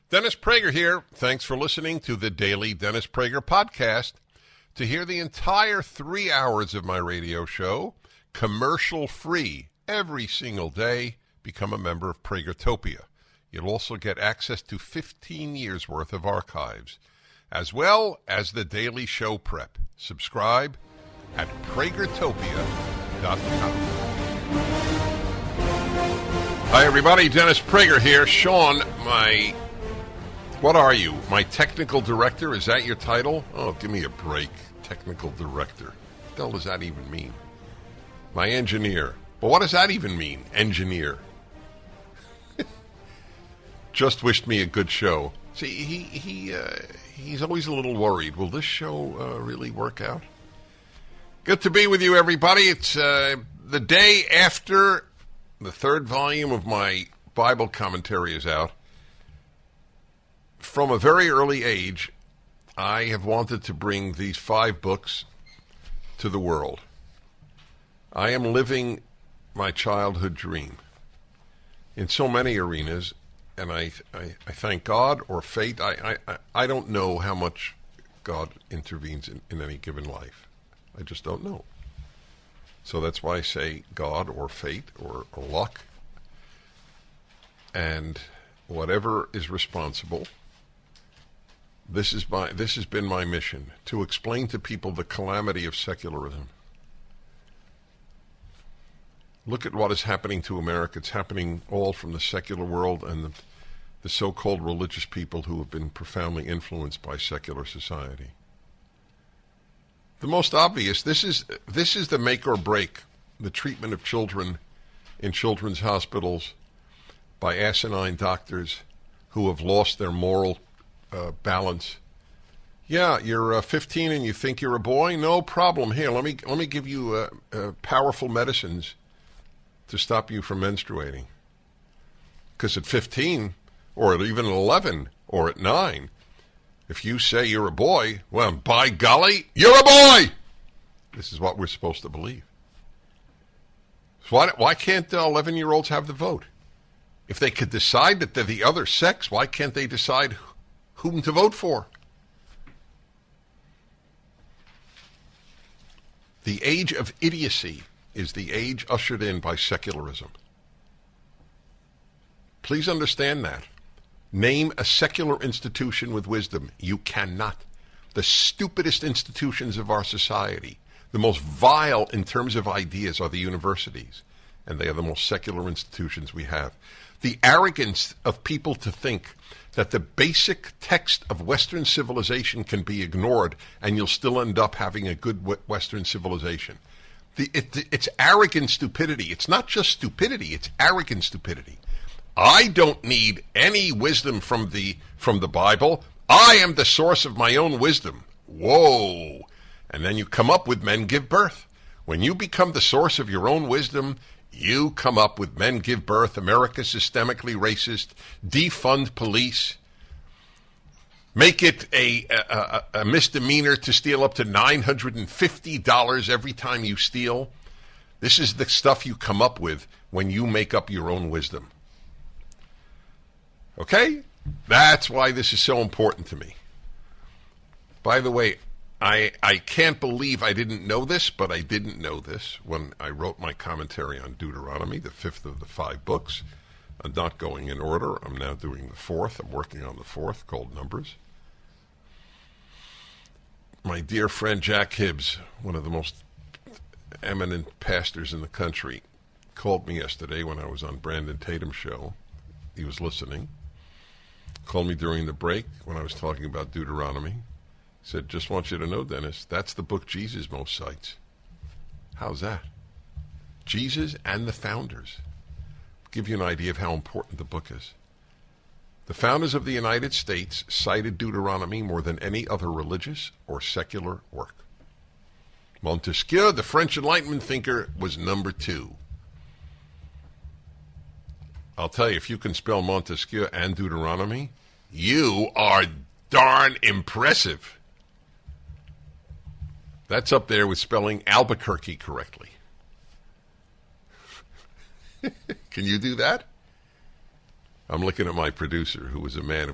Dennis Prager here. Thanks for listening to the Daily Dennis Prager Podcast. To hear the entire 3 hours of my radio show, commercial-free, every single day, become a member of Pragertopia. You'll also get access to 15 years' worth of archives, as well as the daily show prep. Subscribe at Pragertopia.com. Hi, everybody. Dennis Prager here. Sean, what are you? My technical director? Is that your title? Oh, give me a break. Technical director. What the hell does that even mean? My engineer. Well, what does that even mean? Engineer. Just wished me a good show. See, he's always a little worried. Will this show really work out? Good to be with you, everybody. It's the day after the third volume of my Bible commentary is out. From a very early age, I have wanted to bring these 5 books to the world. I am living my childhood dream in so many arenas, and I thank God or fate. I don't know how much God intervenes in any given life. I just don't know. So that's why I say God or fate or luck. And whatever is responsible, this has been my mission, to explain to people the calamity of secularism. Look at what is happening to America. It's happening all from the secular world and the so-called religious people who have been profoundly influenced by secular society. The most obvious, this is the make or break, the treatment of children in children's hospitals by asinine doctors who have lost their moral balance. Yeah, you're 15 and you think you're a boy? No problem. Here, let me give you powerful medicines to stop you from menstruating. Because at 15, or at even 11, or at 9, if you say you're a boy, well, by golly, you're a boy! This is what we're supposed to believe. So why can't 11-year-olds have the vote? If they could decide that they're the other sex, why can't they decide whom to vote for? The age of idiocy is the age ushered in by secularism. Please understand that. Name a secular institution with wisdom. You cannot. The stupidest institutions of our society, the most vile in terms of ideas, are the universities, and they are the most secular institutions we have. The arrogance of people to think that the basic text of Western civilization can be ignored and you'll still end up having a good Western civilization. It's arrogant stupidity. It's not just stupidity, it's arrogant stupidity. I don't need any wisdom from the Bible. I am the source of my own wisdom. Whoa. And then you come up with men give birth. When you become the source of your own wisdom, you come up with men give birth, America systemically racist, defund police, make it a misdemeanor to steal up to $950 every time you steal. This is the stuff you come up with when you make up your own wisdom. Okay? That's why this is so important to me. By the way, I can't believe I didn't know this, but I didn't know this when I wrote my commentary on Deuteronomy, the 5th of the 5 books. I'm not going in order. I'm now doing the 4th. I'm working on the 4th, called Numbers. My dear friend Jack Hibbs, one of the most eminent pastors in the country, called me yesterday when I was on Brandon Tatum's show. He was listening. Called me during the break when I was talking about Deuteronomy. Said, just want you to know, Dennis, that's the book Jesus most cites. How's that? Jesus and the founders. Give you an idea of how important the book is. The founders of the United States cited Deuteronomy more than any other religious or secular work. Montesquieu, the French Enlightenment thinker, was number 2. I'll tell you, if you can spell Montesquieu and Deuteronomy, you are darn impressive. That's up there with spelling Albuquerque correctly. Can you do that? I'm looking at my producer, who is a man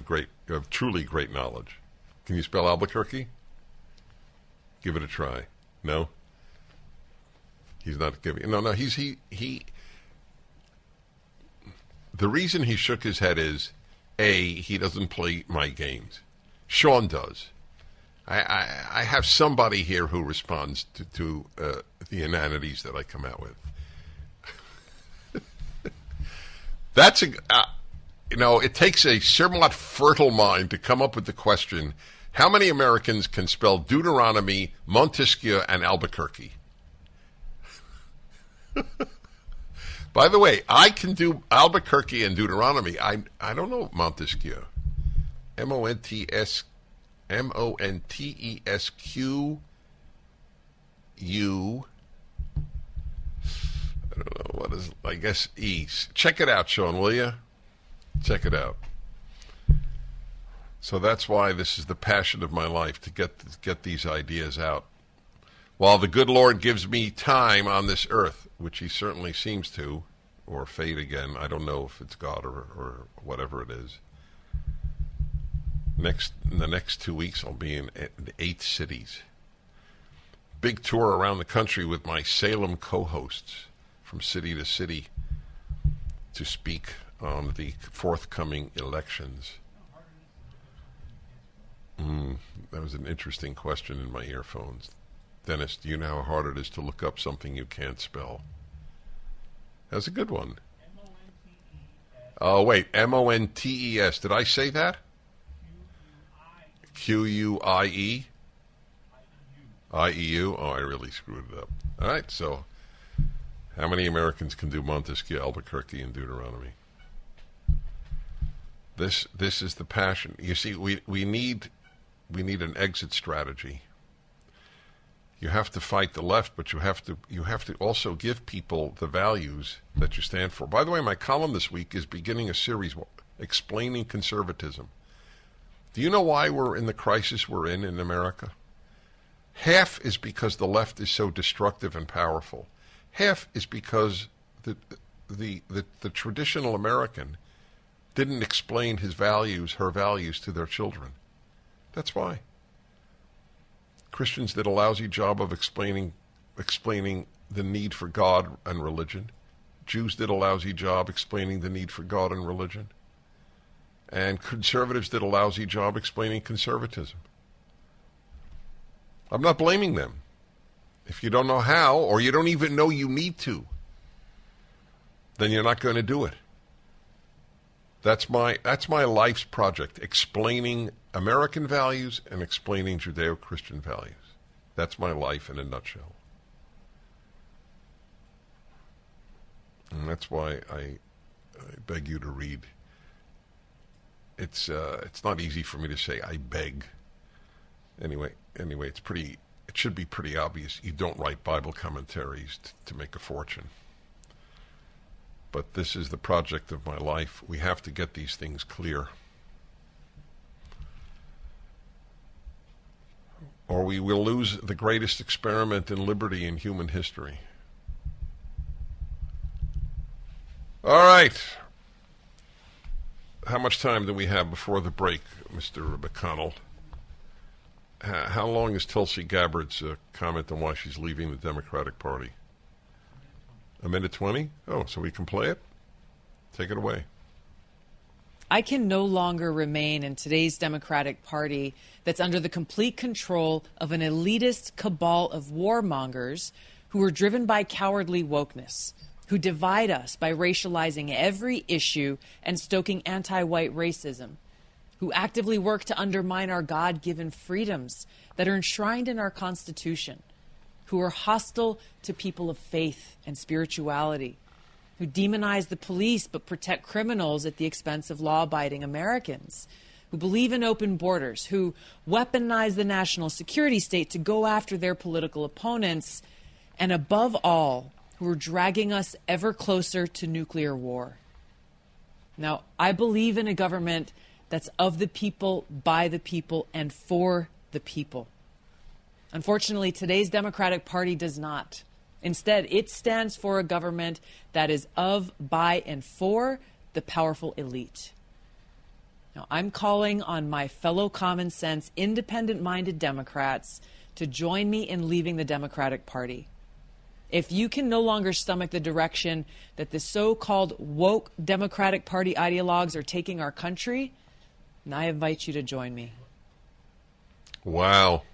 of truly great knowledge. Can you spell Albuquerque? Give it a try. No? He's not giving. No. He. The reason he shook his head is, A, he doesn't play my games. Sean does. I have somebody here who responds to the inanities that I come out with. That's it takes a somewhat fertile mind to come up with the question: how many Americans can spell Deuteronomy, Montesquieu, and Albuquerque? By the way, I can do Albuquerque and Deuteronomy. I don't know Montesquieu. Montesqueu. I don't know what is. I guess E. Check it out, Sean, will you? Check it out. So that's why this is the passion of my life, to get these ideas out. While the good Lord gives me time on this earth, which he certainly seems to, or fate again. I don't know if it's God or whatever it is. In the next 2 weeks, I'll be in 8 cities. Big tour around the country with my Salem co-hosts from city to city to speak on the forthcoming elections. That was an interesting question in my earphones. Dennis, do you know how hard it is to look up something you can't spell? That's a good one. Oh, wait, Montes. Did I say that? Quie? IEU? Oh, I really screwed it up. All right, so how many Americans can do Montesquieu, Albuquerque, and Deuteronomy? This is the passion. You see, we need an exit strategy. You have to fight the left, but you have to also give people the values that you stand for. By the way, my column this week is beginning a series explaining conservatism. Do you know why we're in the crisis we're in America? Half is because the left is so destructive and powerful. Half is because the traditional American didn't explain her values to their children. That's why. Christians did a lousy job of explaining the need for God and religion. Jews did a lousy job explaining the need for God and religion. And conservatives did a lousy job explaining conservatism. I'm not blaming them. If you don't know how, or you don't even know you need to, then you're not going to do it. That's my life's project, explaining American values and explaining Judeo-Christian values. That's my life in a nutshell. And that's why I beg you to read. It's not easy for me to say I beg. Anyway, it should be pretty obvious. You don't write Bible commentaries to make a fortune. But this is the project of my life. We have to get these things clear. Or we will lose the greatest experiment in liberty in human history. All right. How much time do we have before the break, Mr. McConnell? How long is Tulsi Gabbard's comment on why she's leaving the Democratic Party? A minute 20? Oh, so we can play it? Take it away. I can no longer remain in today's Democratic Party that's under the complete control of an elitist cabal of warmongers who are driven by cowardly wokeness, who divide us by racializing every issue and stoking anti-white racism, who actively work to undermine our God-given freedoms that are enshrined in our Constitution, who are hostile to people of faith and spirituality, who demonize the police but protect criminals at the expense of law-abiding Americans, who believe in open borders, who weaponize the national security state to go after their political opponents, and above all, who are dragging us ever closer to nuclear war. Now, I believe in a government that's of the people, by the people, and for the people. Unfortunately, today's Democratic Party does not. Instead, it stands for a government that is of, by, and for the powerful elite. Now, I'm calling on my fellow common sense, independent-minded Democrats to join me in leaving the Democratic Party. If you can no longer stomach the direction that the so-called woke Democratic Party ideologues are taking our country, then I invite you to join me. Wow.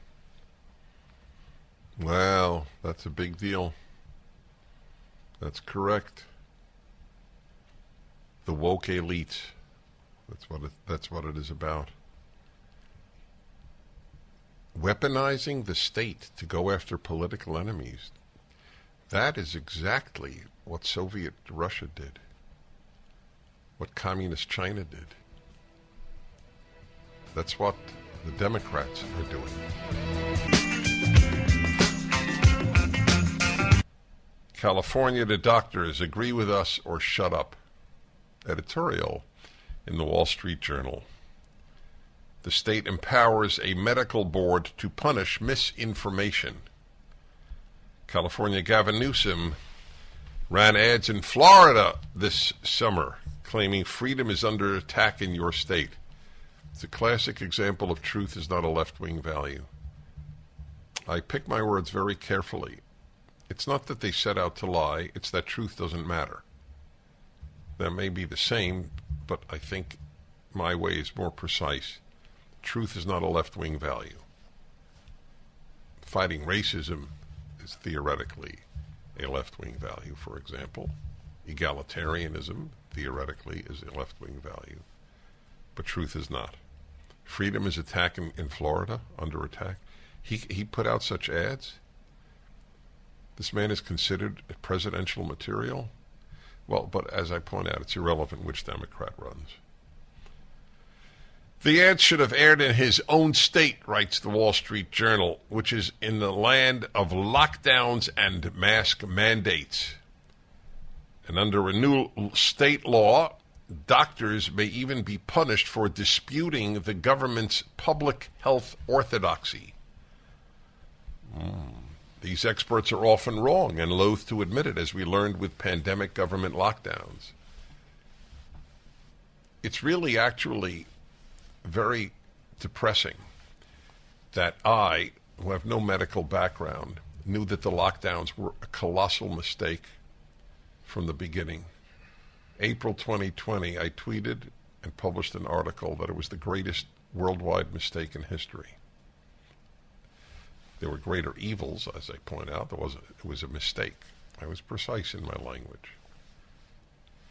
Wow, that's a big deal. That's correct. The woke elite. That's what it is about. Weaponizing the state to go after political enemies. That is exactly what Soviet Russia did. What communist China did. That's what the Democrats are doing. California to doctors, agree with us or shut up. Editorial in the Wall Street Journal. The state empowers a medical board to punish misinformation. California Gavin Newsom ran ads in Florida this summer claiming freedom is under attack in your state. It's a classic example of truth is not a left-wing value. I pick my words very carefully. It's not that they set out to lie, it's that truth doesn't matter. That may be the same, but I think my way is more precise. Truth is not a left-wing value. Fighting racism is theoretically a left-wing value, for example. Egalitarianism, theoretically, is a left-wing value. But truth is not. Freedom is attacked in Florida, under attack. He put out such ads. This man is considered presidential material. Well, but as I point out, it's irrelevant which Democrat runs. The ads should have aired in his own state, writes the Wall Street Journal, which is in the land of lockdowns and mask mandates. And under a new state law, doctors may even be punished for disputing the government's public health orthodoxy. These experts are often wrong and loath to admit it, as we learned with pandemic government lockdowns. It's really actually very depressing that I, who have no medical background, knew that the lockdowns were a colossal mistake from the beginning. April 2020, I tweeted and published an article that it was the greatest worldwide mistake in history. There were greater evils, as I point out. It was a mistake. I was precise in my language.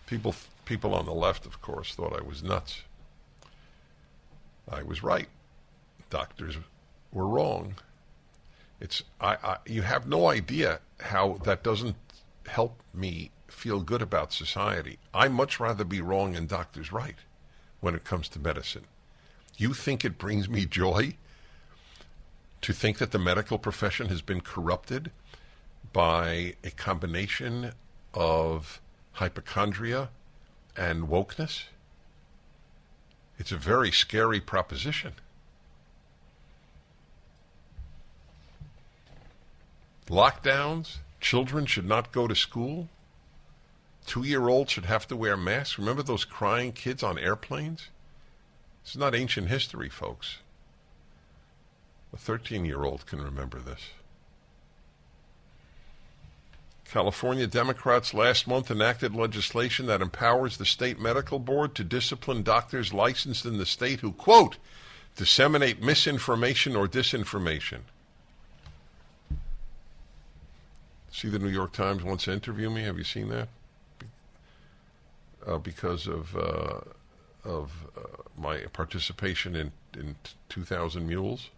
People on the left, of course, thought I was nuts. I was right. Doctors were wrong. You have no idea how that doesn't help me feel good about society. I'd much rather be wrong and doctors right when it comes to medicine. You think it brings me joy to think that the medical profession has been corrupted by a combination of hypochondria and wokeness? It's a very scary proposition. Lockdowns, children should not go to school. 2-year-olds should have to wear masks. Remember those crying kids on airplanes? This is not ancient history, folks. A 13-year-old can remember this. California Democrats last month enacted legislation that empowers the state medical board to discipline doctors licensed in the state who, quote, disseminate misinformation or disinformation. See, the New York Times wants to interview me. Have you seen that? Because of my participation in 2,000 Mules.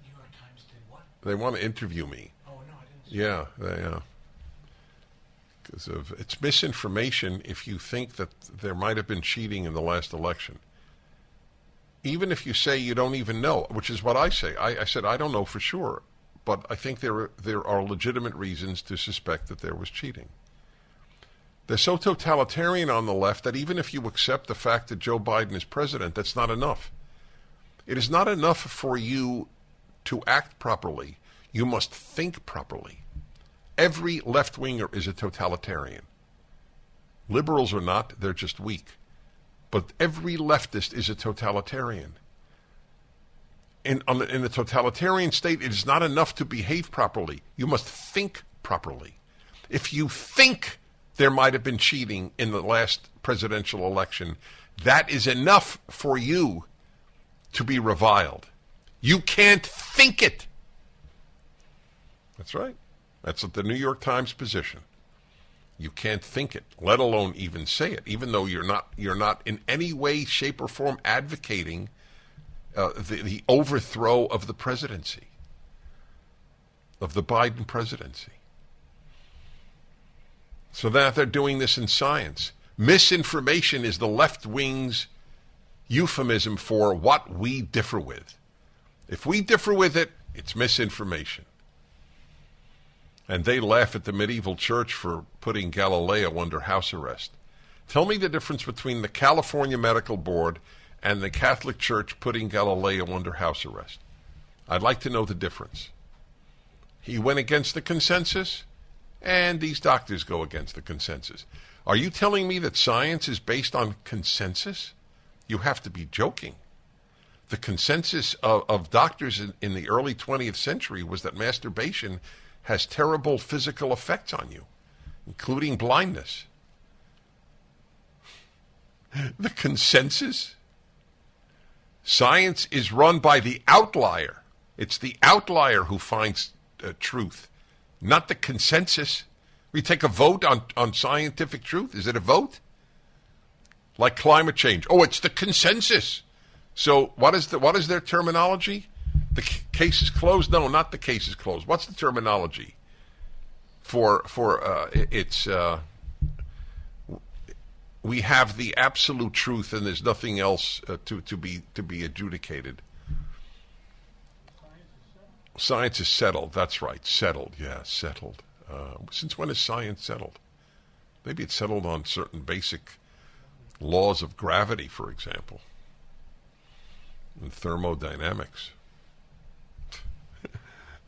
New York Times did what? They want to interview me. Oh, no, I didn't see Yeah. Because it's misinformation if you think that there might have been cheating in the last election. Even if you say you don't even know, which is what I say. I said I don't know for sure, but I think there are legitimate reasons to suspect that there was cheating. They're so totalitarian on the left that even if you accept the fact that Joe Biden is president, that's not enough. It is not enough for you to act properly. You must think properly. Every left-winger is a totalitarian. Liberals are not, they're just weak. But every leftist is a totalitarian. In a totalitarian state, it is not enough to behave properly. You must think properly. If you think there might have been cheating in the last presidential election, that is enough for you to be reviled. You can't think it. That's right. That's the New York Times position. You can't think it, let alone even say it, even though you're not in any way, shape, or form advocating the overthrow of the presidency, of the Biden presidency. So that they're doing this in science. Misinformation is the left wing's euphemism for what we differ with. If we differ with it, it's misinformation. And they laugh at the medieval church for putting Galileo under house arrest. Tell me the difference between the California Medical Board and the Catholic Church putting Galileo under house arrest. I'd like to know the difference. He went against the consensus, and these doctors go against the consensus. Are you telling me that science is based on consensus? You have to be joking. The consensus of doctors in the early 20th century was that masturbation has terrible physical effects on you, including blindness. The consensus? Science is run by the outlier. It's the outlier who finds truth, not the consensus. We take a vote on scientific truth. Is it a vote? Like climate change. Oh, it's the consensus. So what is their terminology? The case is closed? No, not the case is closed. What's the terminology for we have the absolute truth and there's nothing else to be adjudicated. Science is settled. That's right. Settled. Yeah, settled. Since when is science settled? Maybe it's settled on certain basic laws of gravity, for example, and thermodynamics.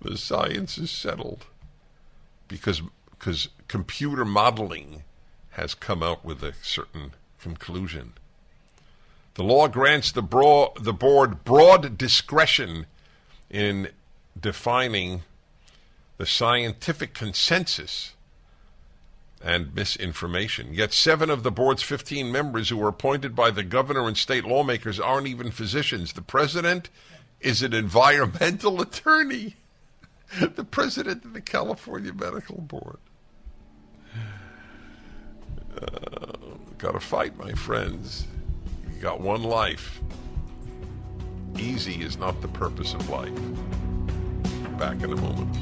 The science is settled because computer modeling has come out with a certain conclusion. The law grants the board broad discretion in defining the scientific consensus and misinformation. Yet 7 of the board's 15 members who were appointed by the governor and state lawmakers aren't even physicians. The president is an environmental attorney. The president of the California Medical Board. Got to fight, my friends. You got one life. Easy is not the purpose of life. Back in a moment.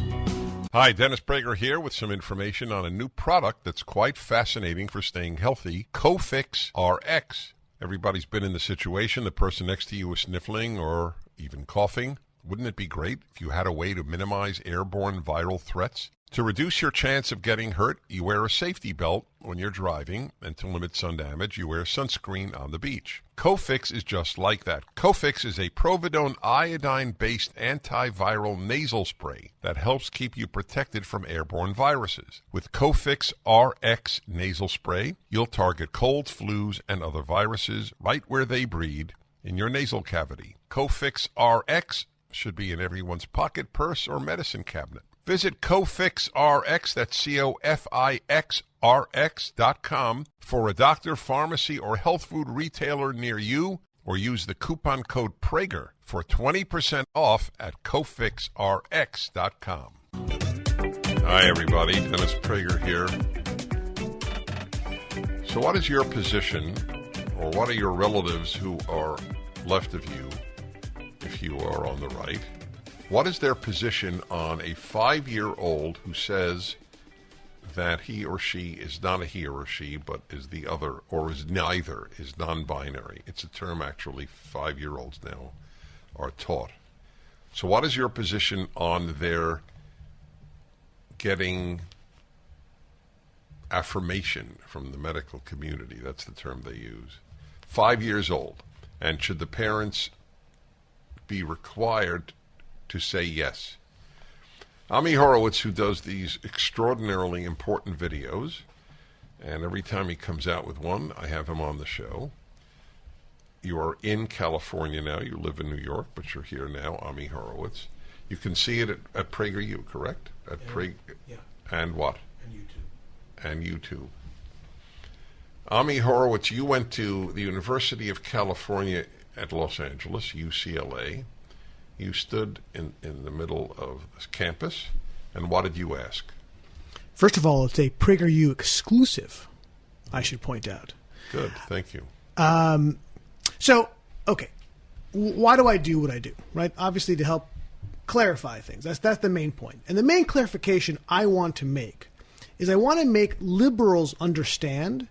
Hi, Dennis Prager here with some information on a new product that's quite fascinating for staying healthy, Cofix RX. Everybody's been in the situation. The person next to you is sniffling or even coughing. Wouldn't it be great if you had a way to minimize airborne viral threats? To reduce your chance of getting hurt, you wear a safety belt when you're driving, and to limit sun damage, you wear sunscreen on the beach. Cofix is just like that. Cofix is a Providone iodine-based antiviral nasal spray that helps keep you protected from airborne viruses. With Cofix RX nasal spray, you'll target colds, flus, and other viruses right where they breed, in your nasal cavity. Cofix RX should be in everyone's pocket, purse, or medicine cabinet. Visit CofixRx, that's COFIXRX.com, for a doctor, pharmacy, or health food retailer near you, or use the coupon code Prager for 20% off at CofixRx.com. Hi, everybody. Dennis Prager here. So what is your position, or what are your relatives who are left of you, if you are on the right, what is their position on a 5-year-old who says that he or she is not a he or she, but is the other, or is neither, is non-binary? It's a term actually 5-year-olds now are taught. So what is your position on their getting affirmation from the medical community? That's the term they use. 5 years old. And should the parents be required to say yes? Ami Horowitz, who does these extraordinarily important videos, And every time he comes out with one, I have him on the show. You are in California now. You live in New York, but you're here now, Ami Horowitz. You can see it at PragerU, correct? Yeah. And what? And YouTube. And YouTube. Ami Horowitz, you went to the University of California at Los Angeles, UCLA. You stood in the middle of this campus, and what did you ask? First of all, it's a PragerU exclusive, I should point out. Good, thank you. So, okay, why do I do what I do, right? Obviously to help clarify things. That's the main point. And the main clarification I want to make is I want to make liberals understand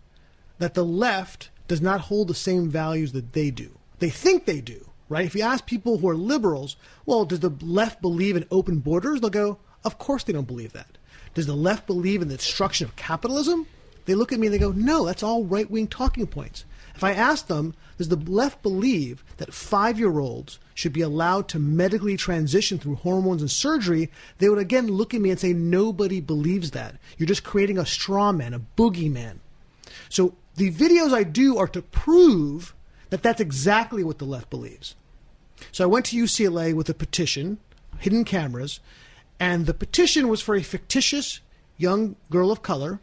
that the left does not hold the same values that they do. They think they do, right? If you ask people who are liberals, well, does the left believe in open borders? They'll go, of course they don't believe that. Does the left believe in the destruction of capitalism? They look at me and they go, no, that's all right-wing talking points. If I ask them, does the left believe that 5-year-olds should be allowed to medically transition through hormones and surgery, they would again look at me and say, nobody believes that. You're just creating a straw man, a boogeyman. So the videos I do are to prove that that's exactly what the left believes. So I went to UCLA with a petition, hidden cameras, and the petition was for a fictitious young girl of color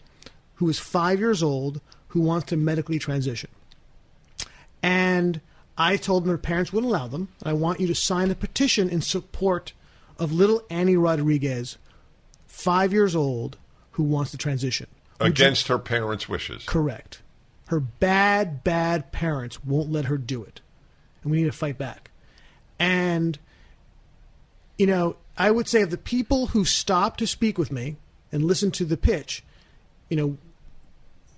who is 5 years old who wants to medically transition. And I told them her parents wouldn't allow them. I want you to sign a petition in support of little Annie Rodriguez, 5 years old, who wants to transition. Against her parents' wishes. Correct. Her bad, bad parents won't let her do it. And we need to fight back. And, you know, I would say of the people who stopped to speak with me and listen to the pitch, you know,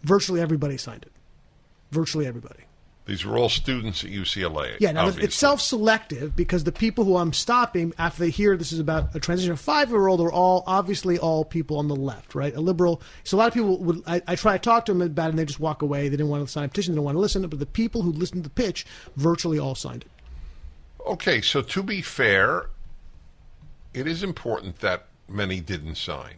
virtually everybody signed it. Virtually everybody. These were all students at UCLA. Yeah, now obviously. it's self-selective because the people who I'm stopping after they hear this is about a transition of 5-year-old are obviously all people on the left, right? A liberal. So a lot of people I try to talk to them about it and they just walk away. They didn't want to sign a petition. They didn't want to listen. But the people who listened to the pitch virtually all signed it. Okay, so to be fair, it is important that many didn't sign.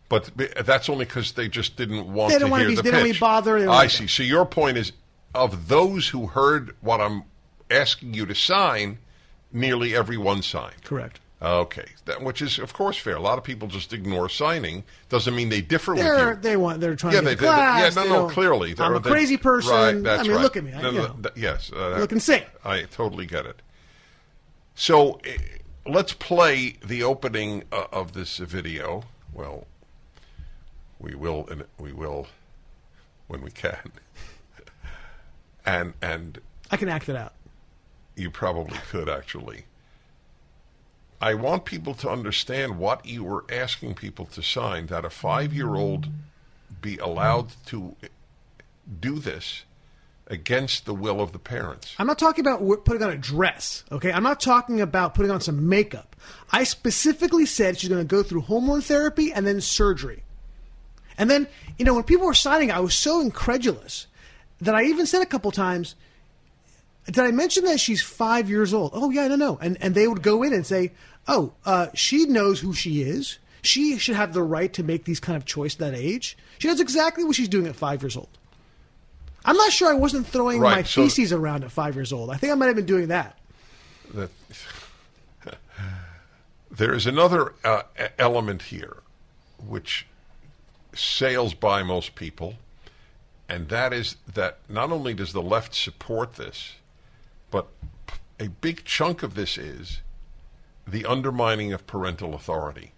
But that's only because they just didn't want to hear the pitch. They don't want to be bothered. I see. So your point is, of those who heard what I'm asking you to sign, nearly everyone signed. Correct. Okay, which is, of course, fair. A lot of people just ignore signing. Doesn't mean they differ with you. They're trying to get class. Clearly. I'm a crazy person. Right, that's right. Look at me. Yes. Look and sing. I totally get it. So let's play the opening of this video. Well, we will when we can. And I can act it out. You probably could, actually. I want people to understand what you were asking people to sign, that a 5-year-old be allowed to do this against the will of the parents. I'm not talking about putting on a dress, okay? I'm not talking about putting on some makeup. I specifically said she's going to go through hormone therapy and then surgery. And then, you know, when people were signing, I was so incredulous that I even said a couple times, did I mention that she's 5 years old? Oh, yeah, no. And they would go in and say, she knows who she is. She should have the right to make these kind of choices at that age. She knows exactly what she's doing at 5 years old. I'm not sure I wasn't throwing my feces around at 5 years old. I think I might have been doing that. There is another element here which sails by most people, and that is that not only does the left support this, but a big chunk of this is the undermining of parental authority.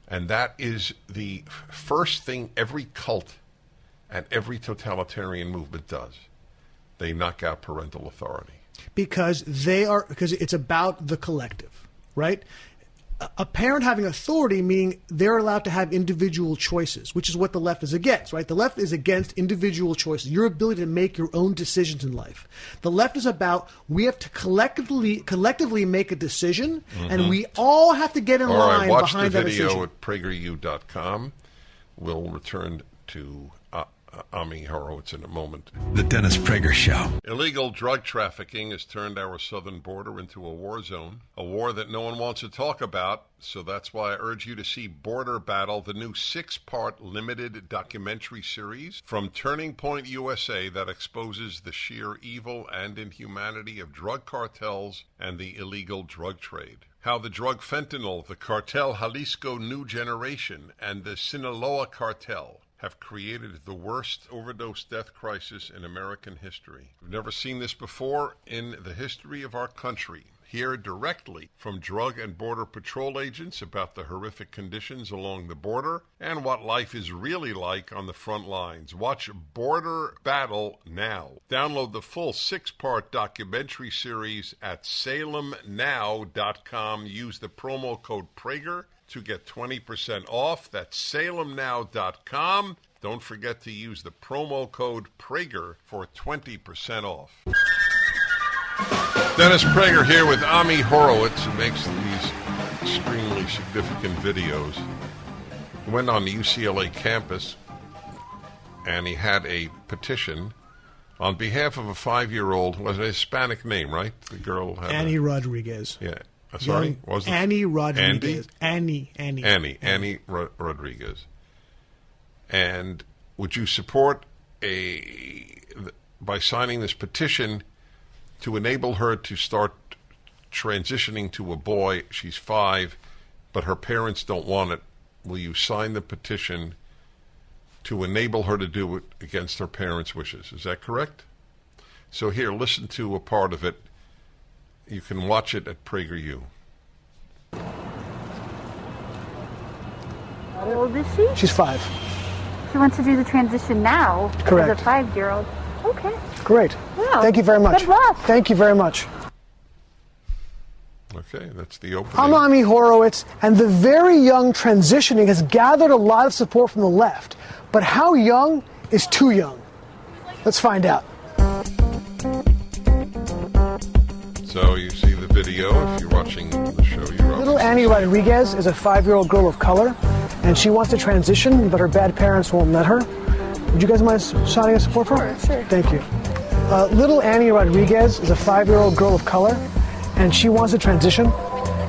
And that is the first thing every cult and every totalitarian movement does. They knock out parental authority. Because it's about the collective, right? A parent having authority, meaning they're allowed to have individual choices, which is what the left is against, right? The left is against individual choices, your ability to make your own decisions in life. The left is about we have to collectively make a decision, and we all have to get in line behind that decision. Watch the video at PragerU.com. We'll return to Ami Horowitz in a moment. The Dennis Prager Show. Illegal drug trafficking has turned our southern border into a war zone, a war that no one wants to talk about. So that's why I urge you to see Border Battle, the new 6-part limited documentary series from Turning Point USA that exposes the sheer evil and inhumanity of drug cartels and the illegal drug trade. How the drug fentanyl, the cartel Jalisco New Generation, and the Sinaloa cartel have created the worst overdose death crisis in American history. We've never seen this before in the history of our country. Hear directly from Drug and Border Patrol agents about the horrific conditions along the border and what life is really like on the front lines. Watch Border Battle now. Download the full 6-part documentary series at salemnow.com. Use the promo code Prager to get 20% off. That's salemnow.com. Don't forget to use the promo code Prager for 20% off. Dennis Prager here with Ami Horowitz, who makes these extremely significant videos. He went on the UCLA campus, and he had a petition on behalf of a 5-year-old, was a Hispanic name, right? The girl had Annie Rodriguez. Yeah. Sorry? Was it Annie Rodriguez. Andy? Annie Rodriguez. And would you support by signing this petition to enable her to start transitioning to a boy? She's 5, but her parents don't want it. Will you sign the petition to enable her to do it against her parents' wishes? Is that correct? So here, listen to a part of it. You can watch it at PragerU. How old is she? She's 5. She wants to do the transition now. Correct. As a 5-year-old. Okay. Great. Wow. Thank you very much. Good luck. Thank you very much. Okay, that's the opening. I'm Ami Horowitz, and the very young transitioning has gathered a lot of support from the left. But how young is too young? Let's find out. So you see the video. If you're watching the show, you're Little Annie Rodriguez is a 5-year-old girl of color, and she wants to transition, but her bad parents won't let her. Would you guys mind signing a support for her? Sure. Thank you. Little Annie Rodriguez is a 5-year-old girl of color, and she wants to transition,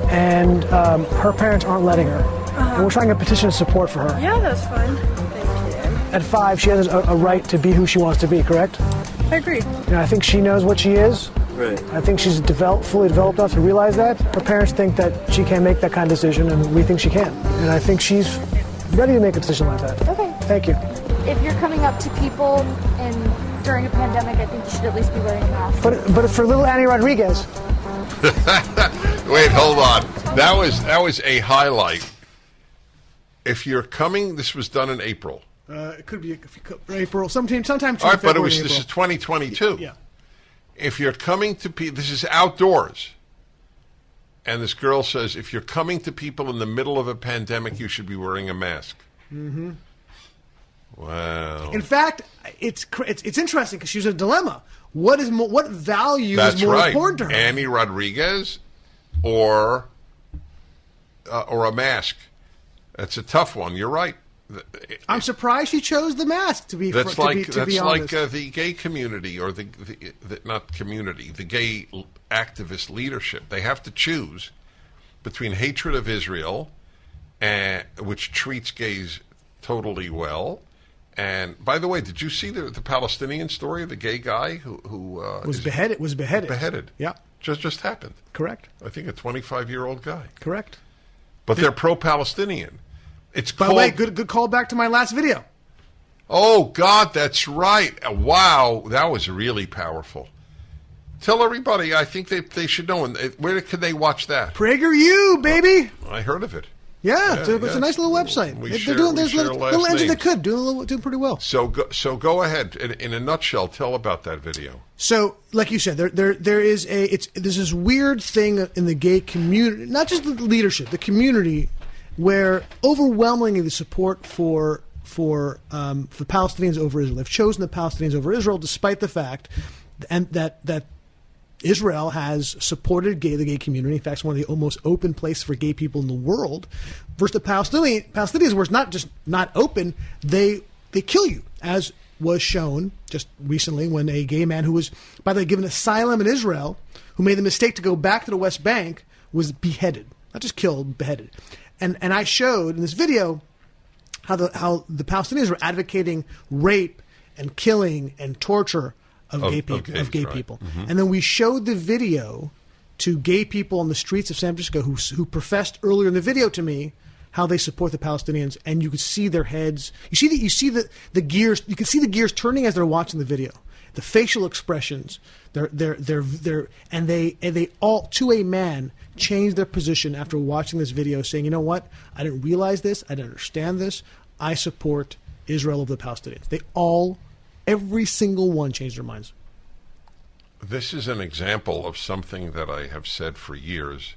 and her parents aren't letting her. And we're trying to petition support for her. Yeah, that's fine. Thank you. At 5, she has a right to be who she wants to be, correct? I agree. And I think she knows what she is. Right. I think she's fully developed enough to realize that. Her parents think that she can't make that kind of decision, and we think she can. And I think she's ready to make a decision like that. Okay. Thank you. If you're coming up to people during a pandemic, I think you should at least be wearing a mask. But for little Annie Rodriguez. Wait, hold on. That was a highlight. If you're coming, this was done in April. It could be April, sometime. All right, but this is 2022. Yeah. If you're coming to people, this is outdoors. And this girl says, if you're coming to people in the middle of a pandemic, you should be wearing a mask. Mm-hmm. Wow. In fact, it's interesting because she's in a dilemma. What value is more important to her? Annie Rodriguez or a mask? That's a tough one. You're right. I'm surprised she chose the mask. To be that's honest, like the gay community or the not community, the gay activist leadership. They have to choose between hatred of Israel, which treats gays totally well. And by the way, did you see the Palestinian story of the gay guy who was beheaded? Was beheaded. Beheaded. Yeah. Just happened. Correct. I think a 25-year-old guy. Correct. But they're pro-Palestinian. It's by the way, good call back to my last video. Oh God, that's right. Wow, that was really powerful. Tell everybody. I think they should know. Where can they watch that? PragerU, baby. I heard of it. Yeah, it's a nice little website. They're doing this little engine that could doing pretty well. So go ahead. In a nutshell, tell about that video. So, like you said, there is there's this weird thing in the gay community, not just the leadership, the community, where overwhelmingly the support for the Palestinians over Israel, they've chosen the Palestinians over Israel, despite the fact that Israel has supported the gay community. In fact, it's one of the most open places for gay people in the world. Versus the Palestinians, where it's not just not open, they kill you, as was shown just recently when a gay man who was, by the way, given asylum in Israel, who made the mistake to go back to the West Bank, was beheaded. Not just killed, beheaded. And I showed in this video how the Palestinians were advocating rape and killing and torture of gay people. Mm-hmm. And then we showed the video to gay people on the streets of San Francisco who professed earlier in the video to me how they support the Palestinians, and you could see their heads. You see the gears. You can see the gears turning as they're watching the video. The facial expressions. They all, to a man, changed their position after watching this video, saying, "You know what? I didn't realize this. I didn't understand this. I support Israel over the Palestinians." They all, every single one, changed their minds. This is an example of something that I have said for years.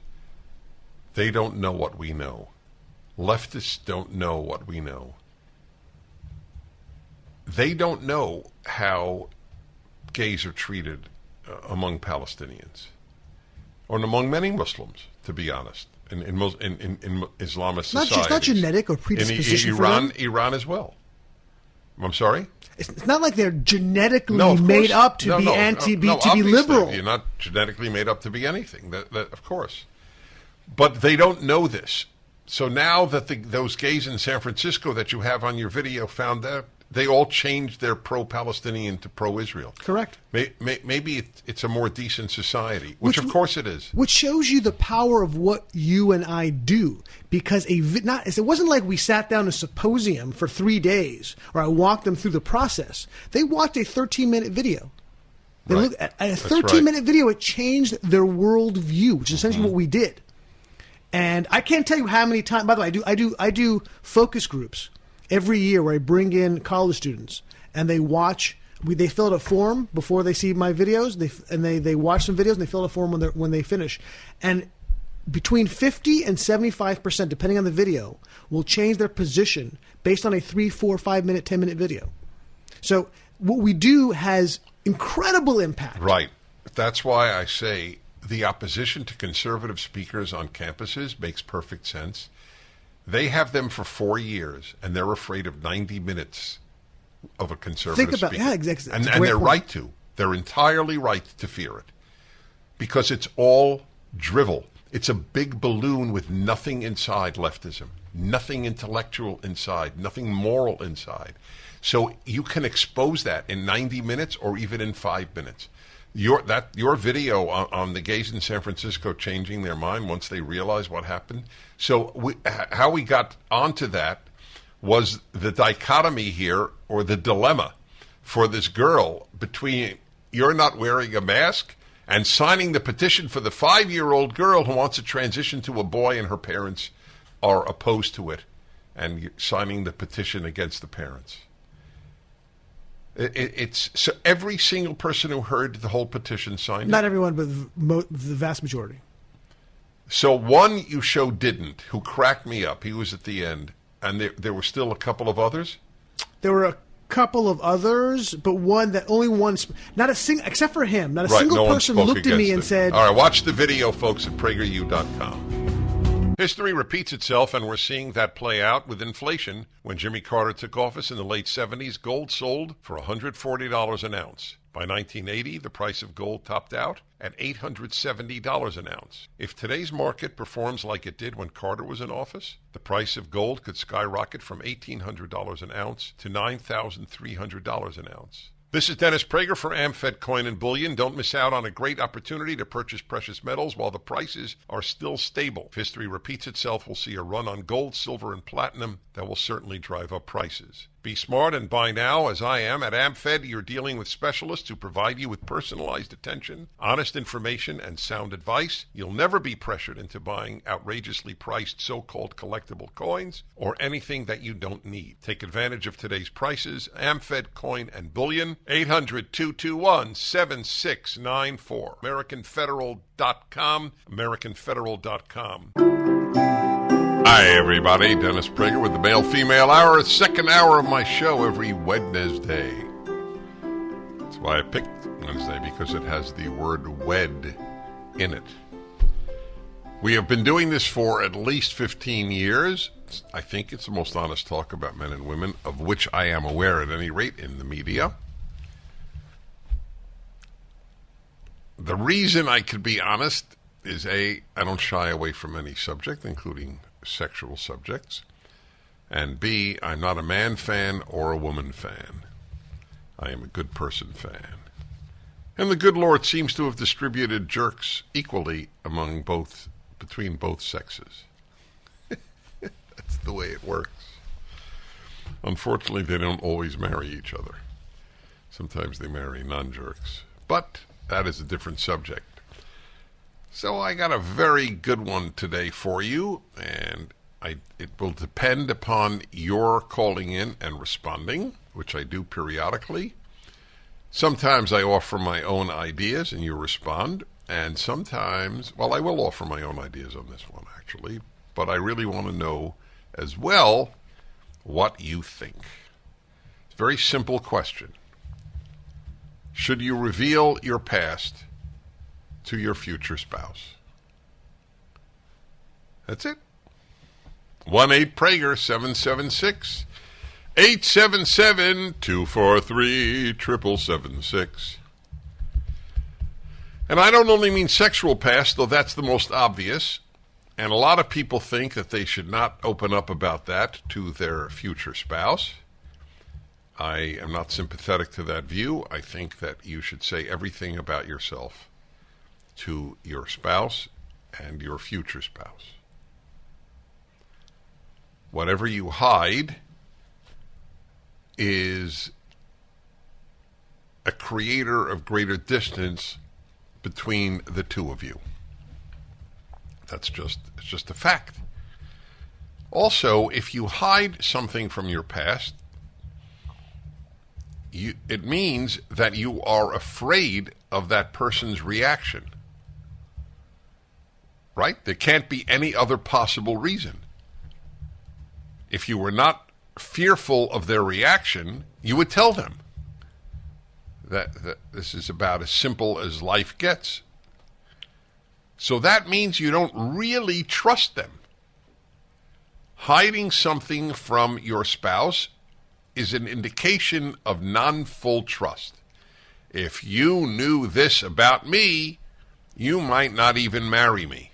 They don't know what we know. Leftists don't know what we know. They don't know how gays are treated among Palestinians, or among many Muslims, to be honest, in Islamist societies. It's not genetic or predisposition in for them. Iran as well. I'm sorry? It's not like they're genetically made up to be liberal. You're not genetically made up to be anything. That of course. But they don't know this. So now that those gays in San Francisco that you have on your video found out, they all changed their pro-Palestinian to pro-Israel. Correct. Maybe it's a more decent society, which of course it is. Which shows you the power of what you and I do. Because it wasn't like we sat down a symposium for 3 days, or I walked them through the process. They watched a 13-minute video. They looked at a 13-minute video. It changed their worldview, which is essentially what we did. And I can't tell you how many times. By the way, I do focus groups every year where I bring in college students and they watch. They fill out a form before they see my videos. They watch some videos and they fill out a form when they finish. And between 50 and 75%, depending on the video, will change their position based on a 3, 4, 5 minute, 10-minute video. So what we do has incredible impact. Right. That's why I say the opposition to conservative speakers on campuses makes perfect sense. They have them for 4 years, and they're afraid of 90 minutes of a conservative speaker. Yeah, exactly. And they're right to. They're entirely right to fear it. Because it's all drivel. It's a big balloon with nothing inside leftism. Nothing intellectual inside. Nothing moral inside. So you can expose that in 90 minutes or even in 5 minutes. Your video on the gays in San Francisco changing their mind once they realized what happened. So how we got onto that was the dichotomy here, or the dilemma for this girl between you're not wearing a mask and signing the petition for the 5-year-old girl who wants to transition to a boy and her parents are opposed to it, and signing the petition against the parents. It's so every single person who heard the whole petition signed Not it. everyone, but the vast majority. So one you showed didn't, who cracked me up. He was at the end. And there were still a couple of others? There were a couple of others, but only one, not a single, except for him, not a single person looked at me and said... All right, watch the video, folks, at PragerU.com. History repeats itself, and we're seeing that play out with inflation. When Jimmy Carter took office in the late 70s, gold sold for $140 an ounce. By 1980, the price of gold topped out at $870 an ounce. If today's market performs like it did when Carter was in office, the price of gold could skyrocket from $1,800 an ounce to $9,300 an ounce. This is Dennis Prager for AmFed Coin and Bullion. Don't miss out on a great opportunity to purchase precious metals while the prices are still stable. If history repeats itself, we'll see a run on gold, silver, and platinum that will certainly drive up prices. Be smart and buy now, as I am. At AmFed, you're dealing with specialists who provide you with personalized attention, honest information, and sound advice. You'll never be pressured into buying outrageously priced so-called collectible coins or anything that you don't need. Take advantage of today's prices. AmFed Coin and Bullion, 800-221-7694. AmericanFederal.com, AmericanFederal.com. Hi, everybody. Dennis Prager with the Male-Female Hour, second hour of my show every Wednesday. That's why I picked Wednesday, because it has the word wed in it. We have been doing this for at least 15 years. I think it's the most honest talk about men and women, of which I am aware at any rate in the media. The reason I could be honest is A, I don't shy away from any subject, including sexual subjects. And B, I'm not a man fan or a woman fan. I am a good person fan. And the good Lord seems to have distributed jerks equally between both sexes. That's the way it works. Unfortunately, they don't always marry each other. Sometimes they marry non-jerks. But that is a different subject. So I got a very good one today for you, and it will depend upon your calling in and responding, which I do periodically. Sometimes I offer my own ideas and you respond, and sometimes, well, I will offer my own ideas on this one, actually, but I really want to know as well what you think. It's a very simple question. Should you reveal your past to your future spouse? That's it. 1-8-PRAGER 776 877-243-7776. And I don't only mean sexual past, though that's the most obvious. And a lot of people think that they should not open up about that to their future spouse. I am not sympathetic to that view. I think that you should say everything about yourself to your spouse and your future spouse. Whatever you hide is a creator of greater distance between the two of you. It's just a fact. Also, if you hide something from your past, it means that you are afraid of that person's reaction. Right? There can't be any other possible reason. If you were not fearful of their reaction, you would tell them that this is about as simple as life gets. So that means you don't really trust them. Hiding something from your spouse is an indication of non-full trust. If you knew this about me, you might not even marry me,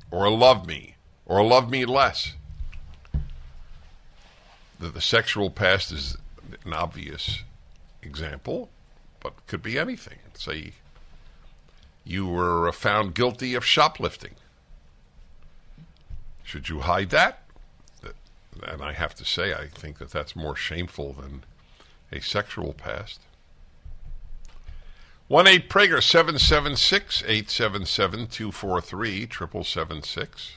or love me less. The sexual past is an obvious example, but it could be anything. Say you were found guilty of shoplifting. Should you hide that? And I have to say, I think that that's more shameful than a sexual past. 1-8-PRAGER 776-877-243-7776.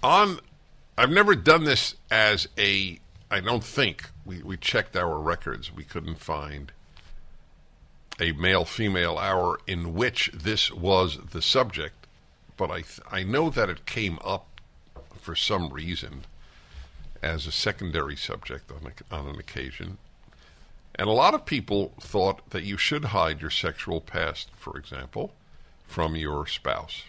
I've never done this as I don't think, we checked our records, we couldn't find a male-female hour in which this was the subject, but I know that it came up for some reason as a secondary subject on an occasion. And a lot of people thought that you should hide your sexual past, for example, from your spouse.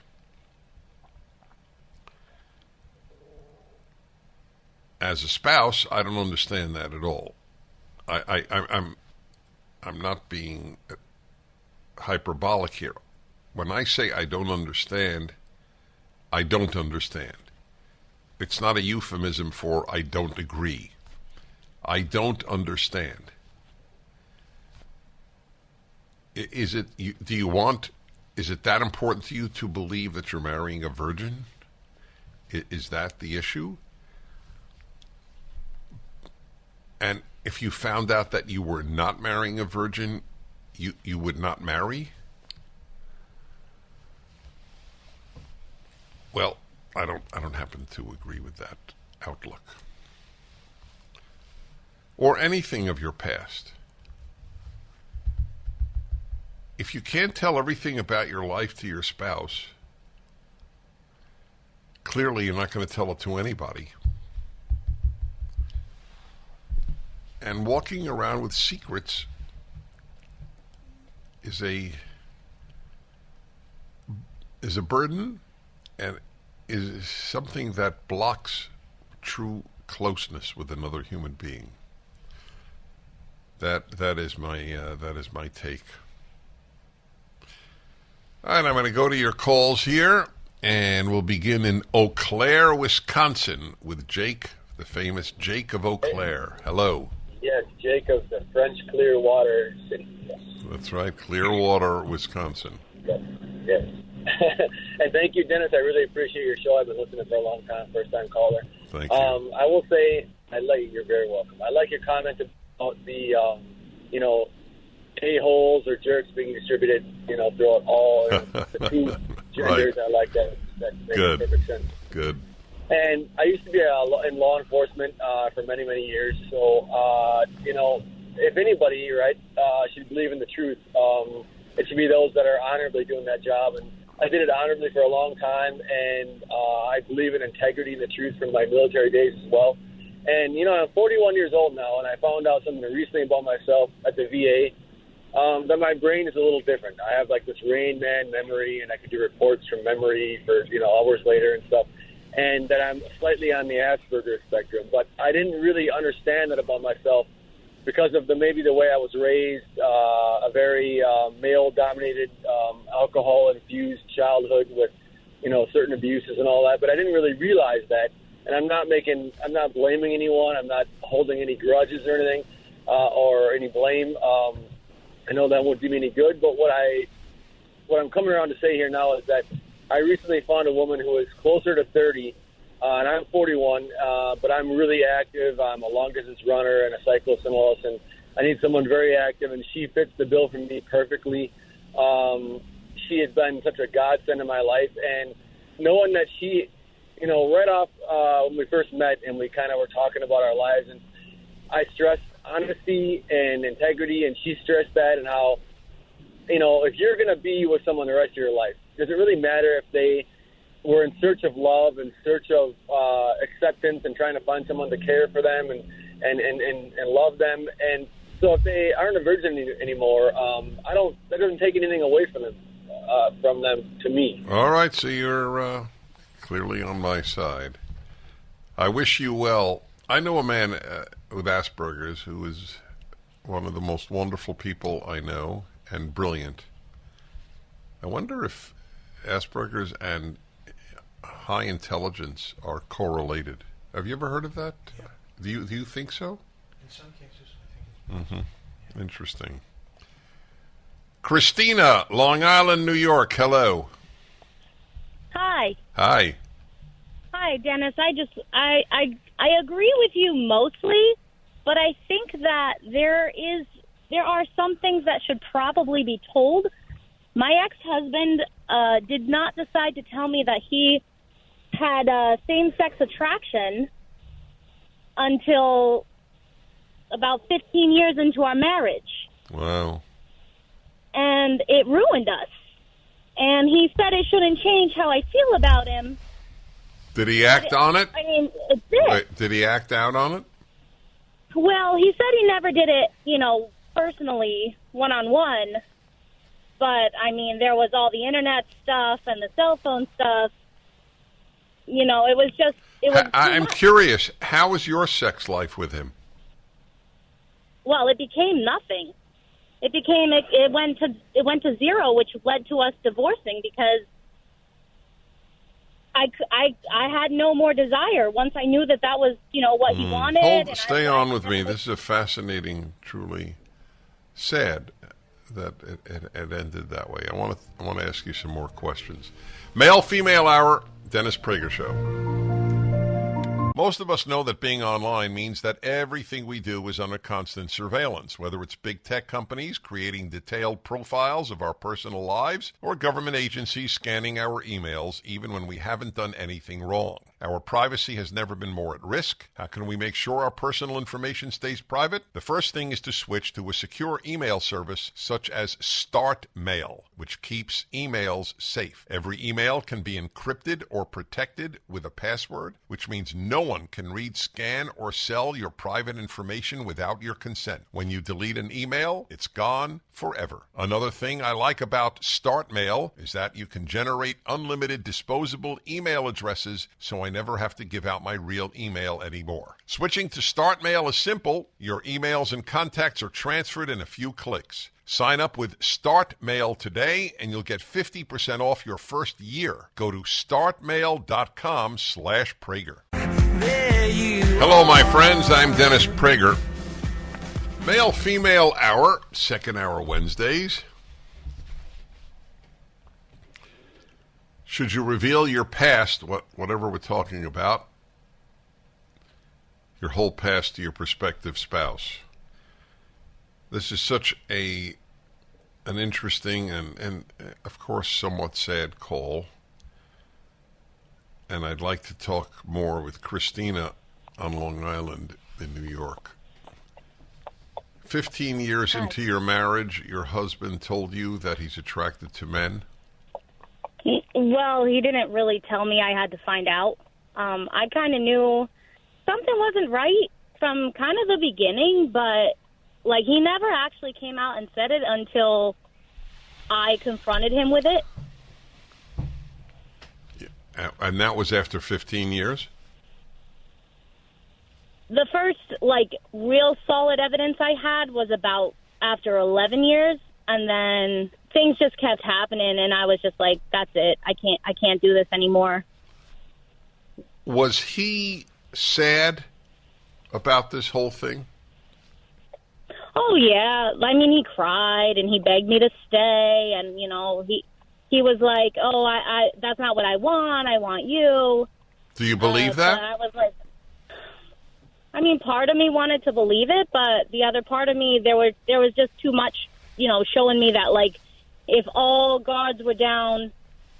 As a spouse, I don't understand that at all. I'm not being hyperbolic here. When I say I don't understand, I don't understand. It's not a euphemism for I don't agree. I don't understand. Is it that important to you to believe that you're marrying a virgin? Is that the issue? And if you found out that you were not marrying a virgin, you would not marry? Well, I don't happen to agree with that outlook. Or anything of your past. If you can't tell everything about your life to your spouse, clearly you're not going to tell it to anybody. And walking around with secrets is a burden and is something that blocks true closeness with another human being. That is my take. All right, I'm going to go to your calls here, and we'll begin in Eau Claire, Wisconsin, with Jake, the famous Jake of Eau Claire. Hello. Yes, Jake of the French Clearwater City. Yes. That's right, Clearwater, Wisconsin. Yes. And thank you, Dennis. I really appreciate your show. I've been listening for a long time, first-time caller. Thank you. I will say, you're very welcome. I like your comment about the, a-holes or jerks being distributed, throughout all the two genders. Right. I like that. That makes Good. perfect sense. Good. And I used to be in law enforcement for many, many years. So, if anybody, right, should believe in the truth, it should be those that are honorably doing that job. And I did it honorably for a long time, and I believe in integrity and the truth from my military days as well. And, I'm 41 years old now, and I found out something recently about myself at the VA, that my brain is a little different. I have, this Rain Man memory, and I can do reports from memory for, hours later and stuff, and that I'm slightly on the Asperger's spectrum. But I didn't really understand that about myself because of maybe the way I was raised, a very male-dominated, alcohol-infused childhood with, certain abuses and all that. But I didn't really realize that. And I'm not blaming anyone. I'm not holding any grudges or anything, or any blame. I know that won't do me any good. But what I'm coming around to say here now is that I recently found a woman who is closer to 30, and I'm 41, but I'm really active. I'm a long-distance runner and a cyclist and all this, and I need someone very active, and she fits the bill for me perfectly. She has been such a godsend in my life, and knowing that she, right off when we first met and we kind of were talking about our lives, and I stressed honesty and integrity, and she stressed that, and how, if you're going to be with someone the rest of your life, does it really matter if they were in search of love, in search of acceptance, and trying to find someone to care for them and love them? And so if they aren't a virgin anymore, that doesn't take anything away from them to me. All right, so you're clearly on my side. I wish you well. I know a man with Asperger's who is one of the most wonderful people I know, and brilliant. I wonder if Asperger's and high intelligence are correlated. Have you ever heard of that? Yeah. Do you think so? In some cases, I think it's Interesting. Christina, Long Island, New York. Hello. Hi. Hi. Hi, Dennis. I agree with you mostly, but I think that there are some things that should probably be told. My ex-husband did not decide to tell me that he had same-sex attraction until about 15 years into our marriage. Wow. And it ruined us. And he said it shouldn't change how I feel about him. Did he act on it? I mean, it did. Wait, did he act out on it? Well, he said he never did it, personally, one-on-one. But, I mean, there was all the internet stuff and the cell phone stuff. It was just... I'm curious. How was your sex life with him? Well, it became nothing. It went to zero, which led to us divorcing because I had no more desire once I knew that was, what he wanted. Stay on with me. This is a fascinating, truly sad that it ended that way. I want to ask you some more questions. Male-female hour, Dennis Prager Show. Most of us know that being online means that everything we do is under constant surveillance, whether it's big tech companies creating detailed profiles of our personal lives or government agencies scanning our emails even when we haven't done anything wrong. Our privacy has never been more at risk. How can we make sure our personal information stays private? The first thing is to switch to a secure email service such as StartMail, which keeps emails safe. Every email can be encrypted or protected with a password, which means no one can read, scan, or sell your private information without your consent. When you delete an email, it's gone forever. Another thing I like about StartMail is that you can generate unlimited disposable email addresses, so I never have to give out my real email anymore. Switching to StartMail is simple. Your emails and contacts are transferred in a few clicks. Sign up with StartMail today and you'll get 50% off your first year. Go to startmail.com/Prager. Hello, my friends. I'm Dennis Prager. Male-female hour, second hour Wednesdays. Should you reveal your past, whatever we're talking about, your whole past to your prospective spouse? This is such an interesting and of course somewhat sad call. And I'd like to talk more with Christina on Long Island in New York. 15 years into your marriage, your husband told you that he's attracted to men? Well, he didn't really tell me. I had to find out. I kind of knew something wasn't right from kind of the beginning, but like he never actually came out and said it until I confronted him with it. Yeah. And that was after 15 years? The first, real solid evidence I had was about after 11 years, and then things just kept happening, and I was just like, that's it. I can't do this anymore. Was he sad about this whole thing? Oh, yeah. I mean, he cried, and he begged me to stay, and, he was like, oh, I that's not what I want you. Do you believe that? I was like, I mean, part of me wanted to believe it, but the other part of me, there was just too much, showing me that, if all guards were down,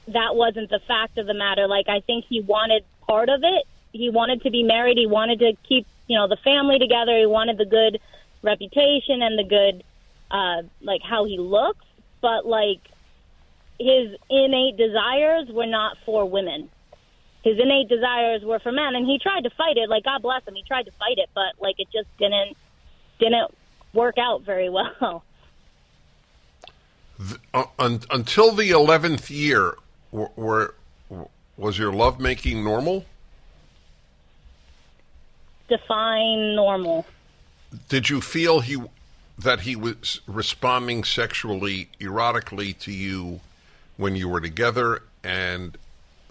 that wasn't the fact of the matter. I think he wanted part of it. He wanted to be married. He wanted to keep, the family together. He wanted the good reputation and the good, how he looks. But, his innate desires were not for women. His innate desires were for men, and he tried to fight it. God bless him, he tried to fight it, but it just didn't work out very well. Until the 11th year, was your lovemaking normal? Define normal. Did you feel that he was responding sexually, erotically to you when you were together, and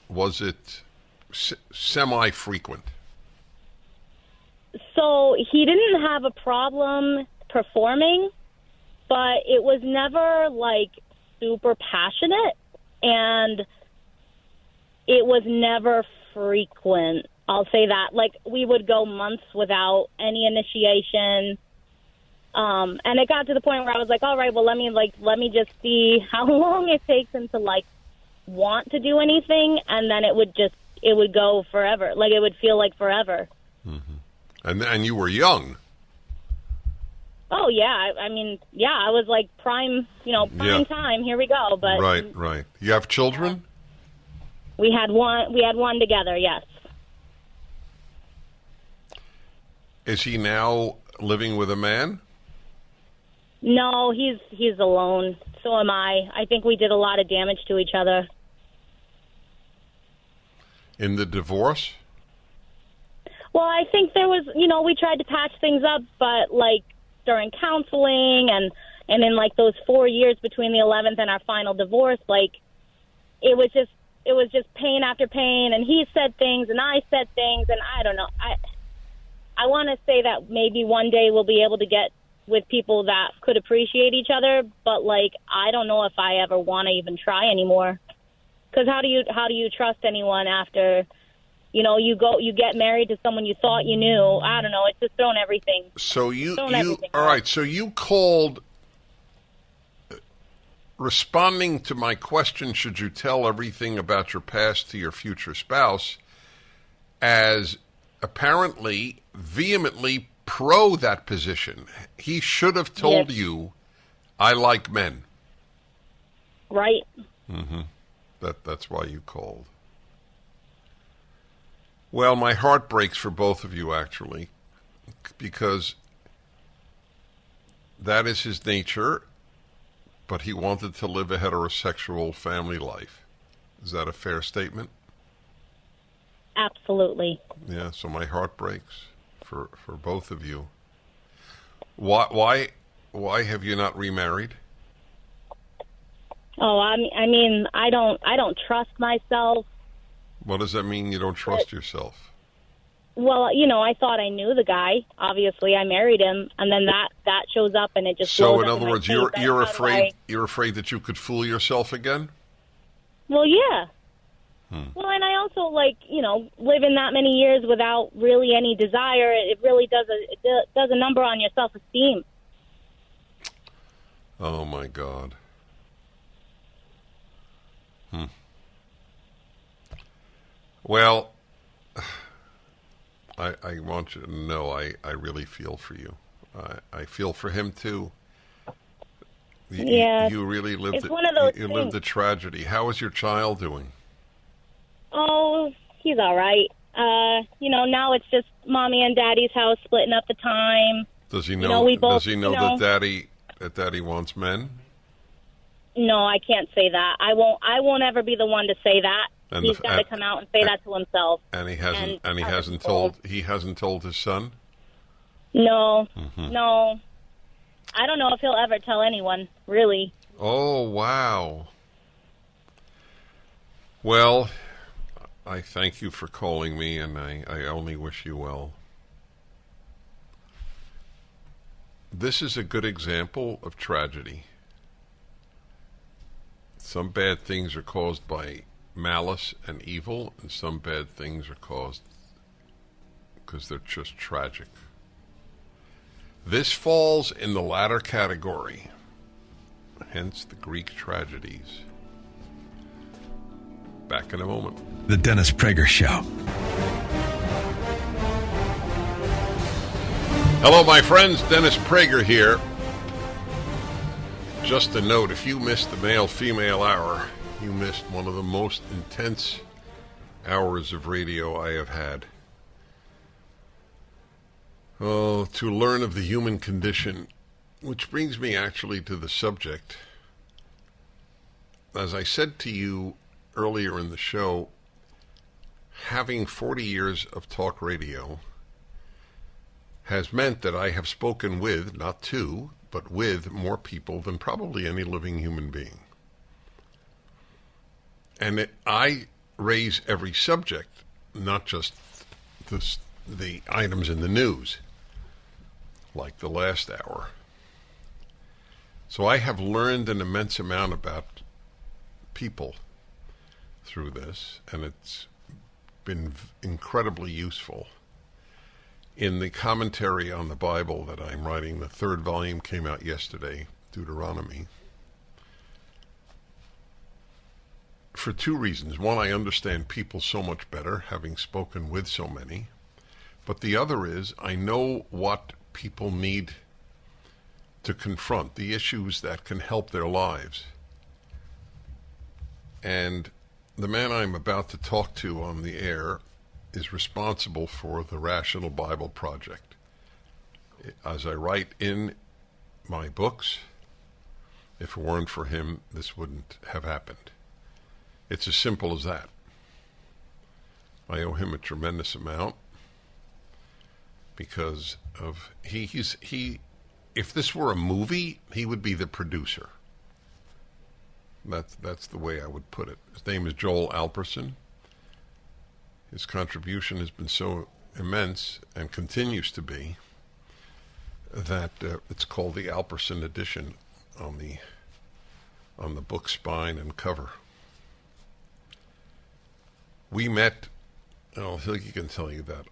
was it semi-frequent? So he didn't have a problem performing, but it was never super passionate, and it was never frequent. I'll say that. We would go months without any initiation. And it got to the point where I was like, all right, well, let me just see how long it takes him to want to do anything. And then it would go forever. It would feel like forever. Mm-hmm. And you were young. Oh yeah. I mean, yeah, I was prime time. Here we go. But right. You have children? We had one together. Yes. Is he now living with a man? No, he's alone. So am I. I think we did a lot of damage to each other. In the divorce? Well, I think there was, we tried to patch things up, but during counseling and in those 4 years between the 11th and our final divorce, it was just pain after pain, and he said things and I said things, and I don't know. I want to say that maybe one day we'll be able to get with people that could appreciate each other, but I don't know if I ever want to even try anymore. Because how do you trust anyone after, you get married to someone you thought you knew? I don't know. It's just thrown everything. So all right. So you called, responding to my question, should you tell everything about your past to your future spouse? as apparently vehemently pro that position. He should have told you, I like men. Right. That's why you called. Well, my heart breaks for both of you, actually, because that is his nature, but he wanted to live a heterosexual family life. Is that a fair statement? Absolutely. Yeah, so my heart breaks for both of you. Why have you not remarried? Oh, I mean, I don't trust myself. What does that mean, you don't trust yourself? Well, I thought I knew the guy. Obviously, I married him, and then that shows up, and it just So, blows in up other my words, face. you're That's how afraid you're afraid that you could fool yourself again? Well, yeah. Well, and I also living that many years without really any desire. It really does a number on your self-esteem. Oh my God. Well, I want you to know I really feel for you. I feel for him too. Yeah, you really lived it's one of those you lived the things. tragedy. How is your child doing? Oh, he's all right. Now it's just mommy and daddy's house splitting up the time. Does he know? We both, does he know that daddy wants men? No, I can't say that. I won't ever be the one to say that. And He's got to come out and say that to himself. And he hasn't. And he I hasn't was told. He hasn't told his son. No, no. I don't know if he'll ever tell anyone, really. Oh, wow. Well, I thank you for calling me, and I only wish you well. This is a good example of tragedy. Some bad things are caused by malice and evil, and some bad things are caused because they're just tragic. This falls in the latter category, hence the Greek tragedies. Back in a moment. The Dennis Prager Show. Hello, my friends. Dennis Prager here. Just a note, if you missed the male-female hour, you missed one of the most intense hours of radio I have had. Oh, to learn of the human condition, which brings me actually to the subject. As I said to you earlier in the show, having 40 years of talk radio has meant that I have spoken with, not to, but with more people than probably any living human being. And I raise every subject, not just the items in the news, like the last hour. So I have learned an immense amount about people through this, and it's been incredibly useful. In the commentary on the Bible that I'm writing, the third volume came out yesterday, Deuteronomy, for two reasons. One, I understand people so much better, having spoken with so many. But the other is, I know what people need to confront, the issues that can help their lives. And the man I'm about to talk to on the air is responsible for the Rational Bible Project. As I write in my books, if it weren't for him, this wouldn't have happened. It's as simple as that. I owe him a tremendous amount because of he if this were a movie, he would be the producer. That's the way I would put it. His name is Joel Alperson. His contribution has been so immense and continues to be that it's called the Alperson edition on the book spine and cover. We met, he can tell you that,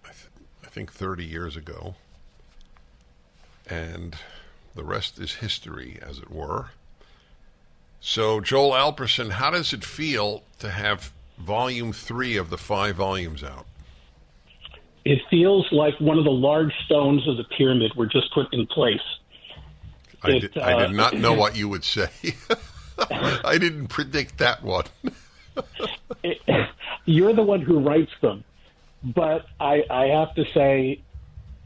I think 30 years ago, and the rest is history, as it were. So, Joel Alperson, how does it feel to have Volume 3 of the 5 volumes out? It feels like one of the large stones of the pyramid were just put in place. I did not know what you would say. I didn't predict that one. You're the one who writes them. But I have to say,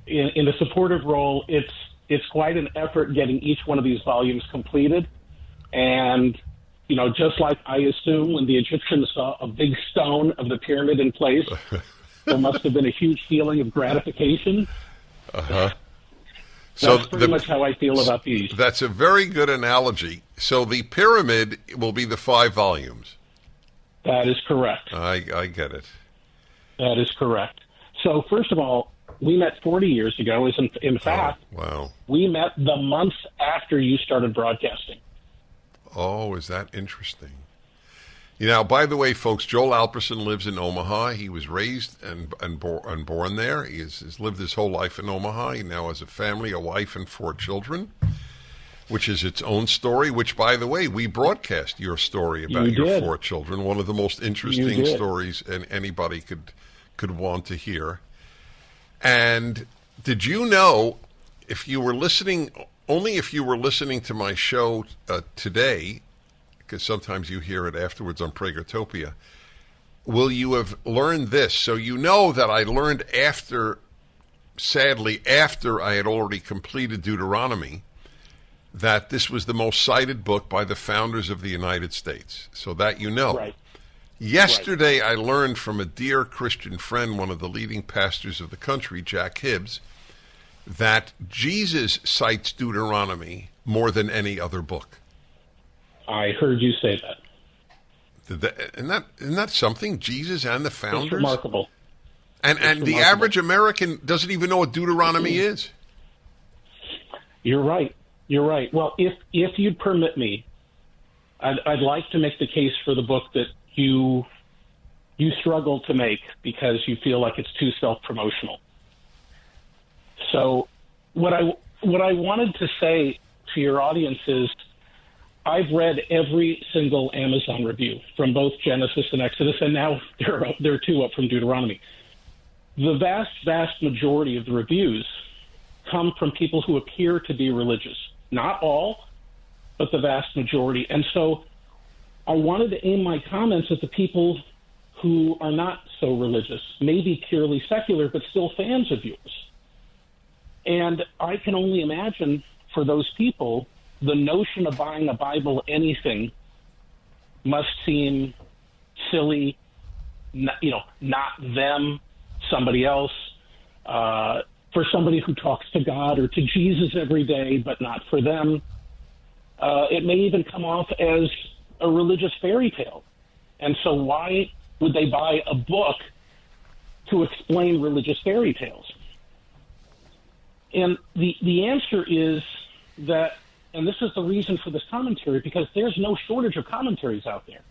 in a supportive role, it's quite an effort getting each one of these volumes completed. And, you know, just like I assume when the Egyptians saw a big stone of the pyramid in place, there must have been a huge feeling of gratification. Uh-huh. That's pretty much how I feel about these. That's a very good analogy. So the pyramid will be the 5 volumes. That is correct. I get it. That is correct. So, first of all, we met 40 years ago. In fact, wow. We met the month after you started broadcasting. Oh, is that interesting? You know, by the way, folks, Joel Alperson lives in Omaha. He was raised and born there. He has lived his whole life in Omaha. He now has a family, a wife, and 4 children, which is its own story, which, by the way, we broadcast your story about your 4 children, one of the most interesting stories anybody could want to hear. And did you know, if you were listening to my show today, because sometimes you hear it afterwards on Pragertopia, will you have learned this? So you know that I learned sadly after I had already completed Deuteronomy, that this was the most cited book by the founders of the United States. So that you know. Right. Yesterday, I learned from a dear Christian friend, one of the leading pastors of the country, Jack Hibbs, that Jesus cites Deuteronomy more than any other book. I heard you say that. Isn't that something? Jesus and the founders? It's remarkable. And the average American doesn't even know what Deuteronomy is. You're right. You're right. Well, if you'd permit me, I'd like to make the case for the book that you struggle to make because you feel like it's too self-promotional. So what I wanted to say to your audience is I've read every single Amazon review from both Genesis and Exodus, and now there are 2 up from Deuteronomy. The vast, vast majority of the reviews come from people who appear to be religious. Not all, but the vast majority. And so I wanted to aim my comments at the people who are not so religious, maybe purely secular, but still fans of yours. And I can only imagine for those people, the notion of buying a Bible anything must seem silly, not them, somebody else, for somebody who talks to God or to Jesus every day, but not for them. It may even come off as a religious fairy tale. And so why would they buy a book to explain religious fairy tales? And the answer is that, and this is the reason for this commentary, because there's no shortage of commentaries out there.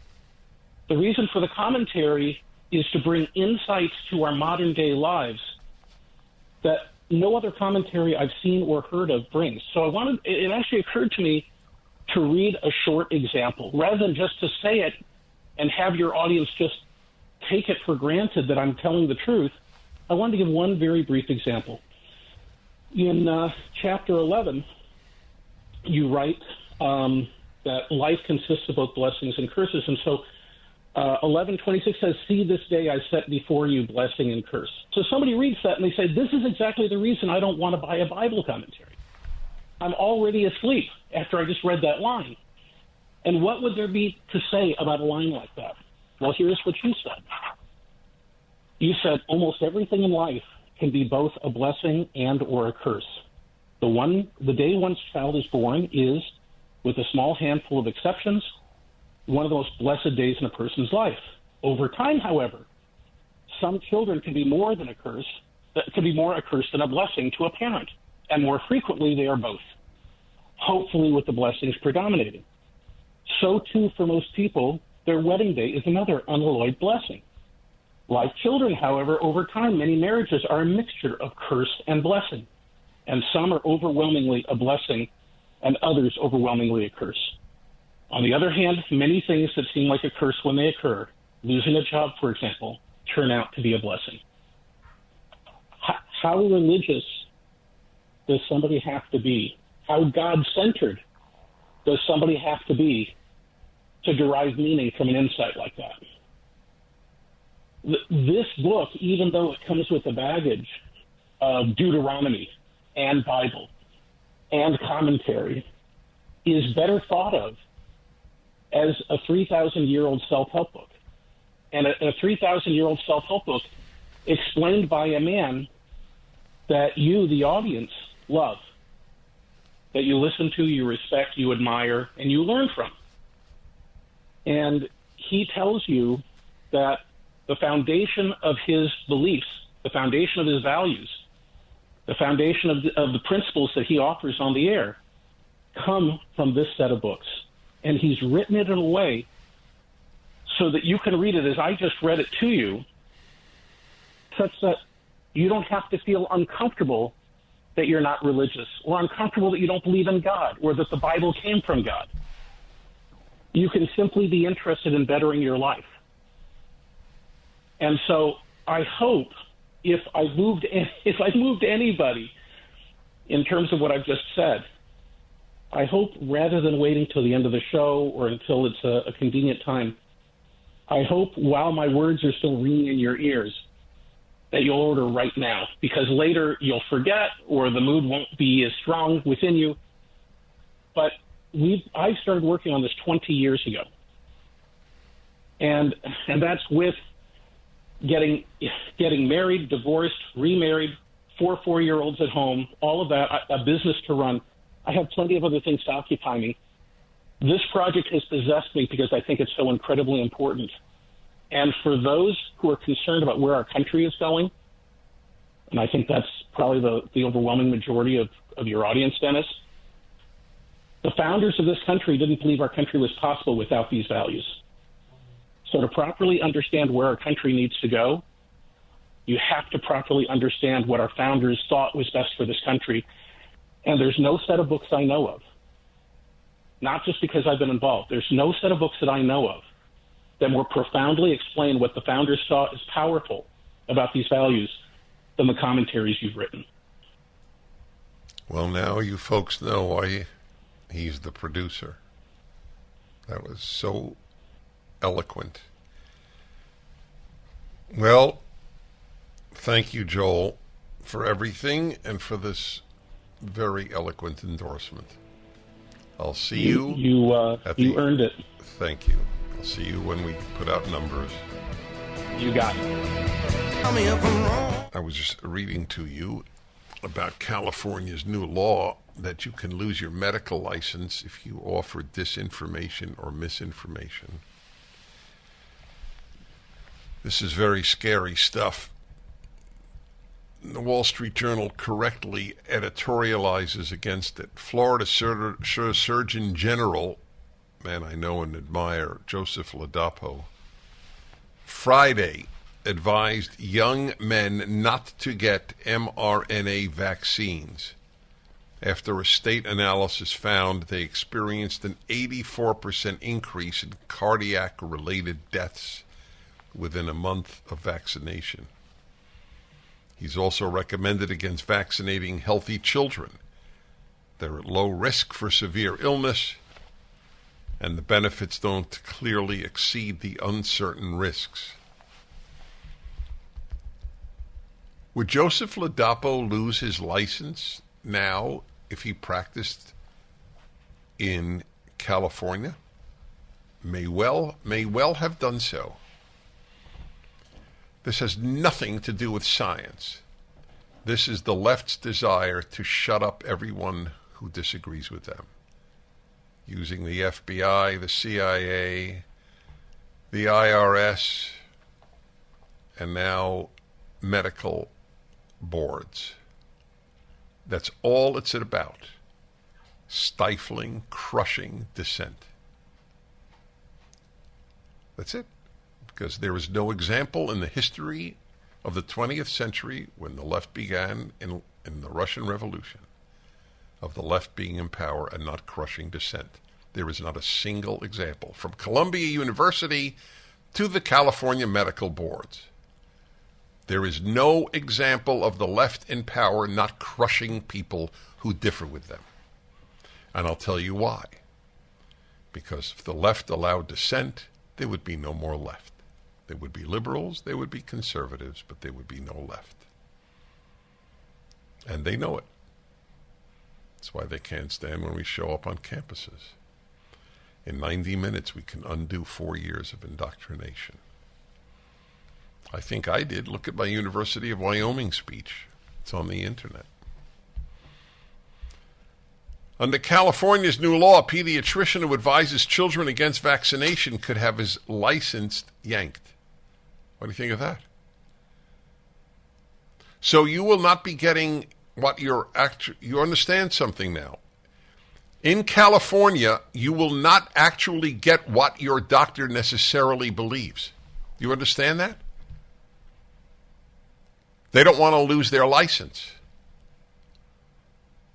The reason for the commentary is to bring insights to our modern day lives that no other commentary I've seen or heard of brings. So it actually occurred to me to read a short example rather than just to say it and have your audience just take it for granted that I'm telling the truth. I wanted to give one very brief example. In chapter 11, you write that life consists of both blessings and curses. And so 11:26 says, "See, this day I set before you blessing and curse." So somebody reads that and they say, this is exactly the reason I don't want to buy a Bible commentary. I'm already asleep after I just read that line. And what would there be to say about a line like that? Well, here's what you said. You said, almost everything in life can be both a blessing and or a curse. The day one's child is born is, with a small handful of exceptions, one of the most blessed days in a person's life. Over time, however, some children can be more a curse than a blessing to a parent, and more frequently they are both, hopefully with the blessings predominating. So too for most people, their wedding day is another unalloyed blessing. Like children, however, over time, many marriages are a mixture of curse and blessing, and some are overwhelmingly a blessing and others overwhelmingly a curse. On the other hand, many things that seem like a curse when they occur, losing a job, for example, turn out to be a blessing. how religious does somebody have to be? How God-centered does somebody have to be to derive meaning from an insight like that? This book, even though it comes with the baggage of Deuteronomy and Bible and commentary, is better thought of as a 3,000-year-old self-help book. And a 3,000-year-old self-help book explained by a man that you, the audience, love, that you listen to, you respect, you admire, and you learn from. And he tells you that the foundation of his beliefs, the foundation of his values, the foundation of the principles that he offers on the air come from this set of books. And he's written it in a way so that you can read it as I just read it to you, such that you don't have to feel uncomfortable that you're not religious, or uncomfortable that you don't believe in God, or that the Bible came from God. You can simply be interested in bettering your life. And so I hope if I moved anybody in terms of what I've just said, I hope rather than waiting till the end of the show or until it's a convenient time, I hope while my words are still ringing in your ears that you'll order right now, because later you'll forget or the mood won't be as strong within you. But I started working on this 20 years ago. And that's with getting married, divorced, remarried, 4 4-year-olds at home, all of that, a business to run. I have plenty of other things to occupy me. This project has possessed me because I think it's so incredibly important. And for those who are concerned about where our country is going, and I think that's probably the overwhelming majority of your audience, Dennis, the founders of this country didn't believe our country was possible without these values. So to properly understand where our country needs to go, you have to properly understand what our founders thought was best for this country. And there's no set of books I know of, not just because I've been involved, there's no set of books that I know of that more profoundly explain what the founders thought is powerful about these values than the commentaries you've written. Well, now you folks know why he's the producer. That was so eloquent. Well, thank you, Joel, for everything and for this very eloquent endorsement. I'll see you. You earned it. Thank you. I'll see you when we put out numbers. You got it. I was just reading to you about California's new law that you can lose your medical license if you offer disinformation or misinformation. This is very scary stuff. The Wall Street Journal correctly editorializes against it. Florida Surgeon General, man I know and admire, Joseph Ladapo, Friday advised young men not to get mRNA vaccines after a state analysis found they experienced an 84% increase in cardiac-related deaths within a month of vaccination. He's also recommended against vaccinating healthy children. They're at low risk for severe illness, and the benefits don't clearly exceed the uncertain risks. Would Joseph Ladapo lose his license now if he practiced in California? May well have done so. This has nothing to do with science. This is the left's desire to shut up everyone who disagrees with them, using the FBI, the CIA, the IRS, and now medical boards. That's all it's about. Stifling, crushing dissent. That's it. Because there is no example in the history of the 20th century, when the left began in the Russian Revolution, of the left being in power and not crushing dissent. There is not a single example, from Columbia University to the California medical boards. There is no example of the left in power not crushing people who differ with them. And I'll tell you why. Because if the left allowed dissent, there would be no more left. There would be liberals, there would be conservatives, but there would be no left. And they know it. That's why they can't stand when we show up on campuses. In 90 minutes, we can undo 4 years of indoctrination. I think I did. Look at my University of Wyoming speech. It's on the internet. Under California's new law, a pediatrician who advises children against vaccination could have his license yanked. What do you think of that? So you will not be getting what you understand something now. In California, you will not actually get what your doctor necessarily believes. You understand that? They don't want to lose their license.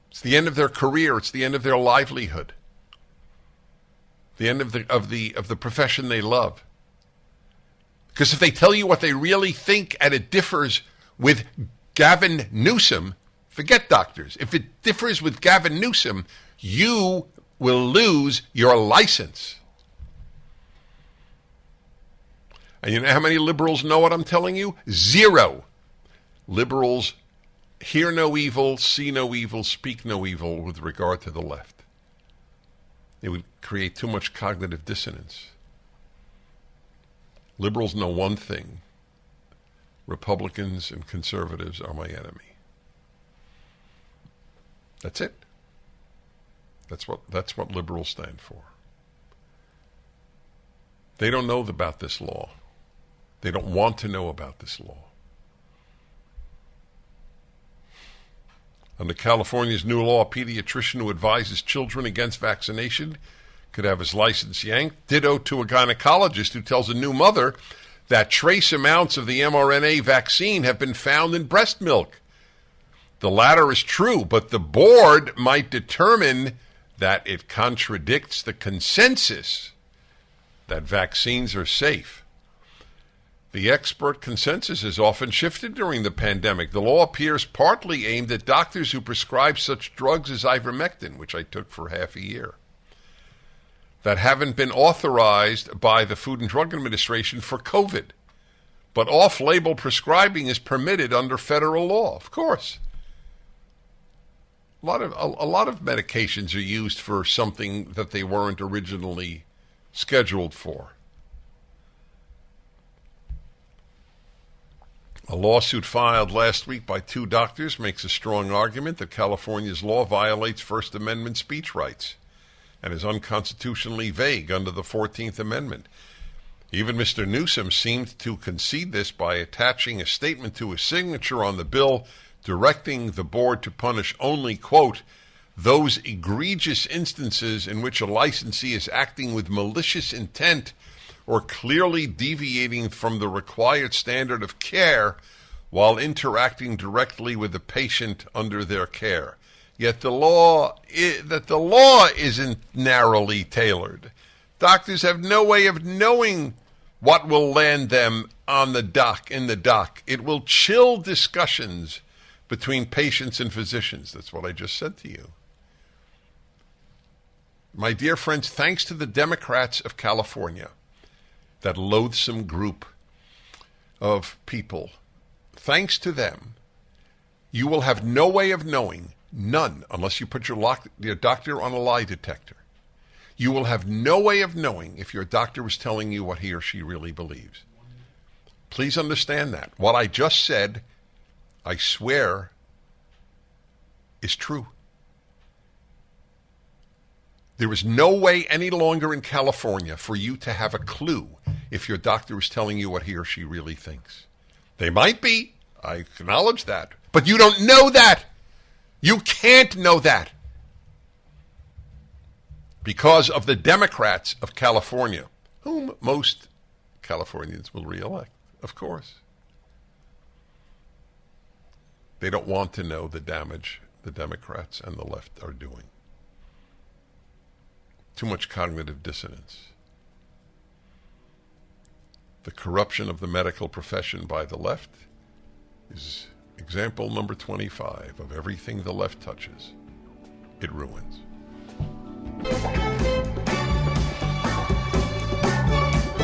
It's the end of their career. It's the end of their livelihood. The end of the profession they love. Because if they tell you what they really think and it differs with Gavin Newsom, forget doctors. If it differs with Gavin Newsom, you will lose your license. And you know how many liberals know what I'm telling you? 0. Liberals hear no evil, see no evil, speak no evil with regard to the left. It would create too much cognitive dissonance. Liberals know one thing. Republicans and conservatives are my enemy. That's it. That's what liberals stand for. They don't know about this law. They don't want to know about this law. Under California's new law, a pediatrician who advises children against vaccination could have his license yanked. Ditto to a gynecologist who tells a new mother that trace amounts of the mRNA vaccine have been found in breast milk. The latter is true, but the board might determine that it contradicts the consensus that vaccines are safe. The expert consensus has often shifted during the pandemic. The law appears partly aimed at doctors who prescribe such drugs as ivermectin, which I took for half a year, that haven't been authorized by the Food and Drug Administration for COVID. But off-label prescribing is permitted under federal law, of course. A lot of medications are used for something that they weren't originally scheduled for. A lawsuit filed last week by 2 doctors makes a strong argument that California's law violates First Amendment speech rights and is unconstitutionally vague under the 14th Amendment. Even Mr. Newsom seemed to concede this by attaching a statement to his signature on the bill directing the board to punish only, quote, those egregious instances in which a licensee is acting with malicious intent or clearly deviating from the required standard of care while interacting directly with the patient under their care. Yet the law isn't narrowly tailored. Doctors have no way of knowing what will land them in the dock. It will chill discussions between patients and physicians. That's what I just said to you. My dear friends, thanks to the Democrats of California, that loathsome group of people, thanks to them, you will have no way of knowing, none, unless you put your doctor on a lie detector. You will have no way of knowing if your doctor is telling you what he or she really believes. Please understand that. What I just said, I swear, is true. There is no way any longer in California for you to have a clue if your doctor is telling you what he or she really thinks. They might be. I acknowledge that. But you don't know that. You can't know that. Because of the Democrats of California, whom most Californians will reelect, of course. They don't want to know the damage the Democrats and the left are doing. Too much cognitive dissonance. The corruption of the medical profession by the left is example number 25 of everything the left touches, it ruins.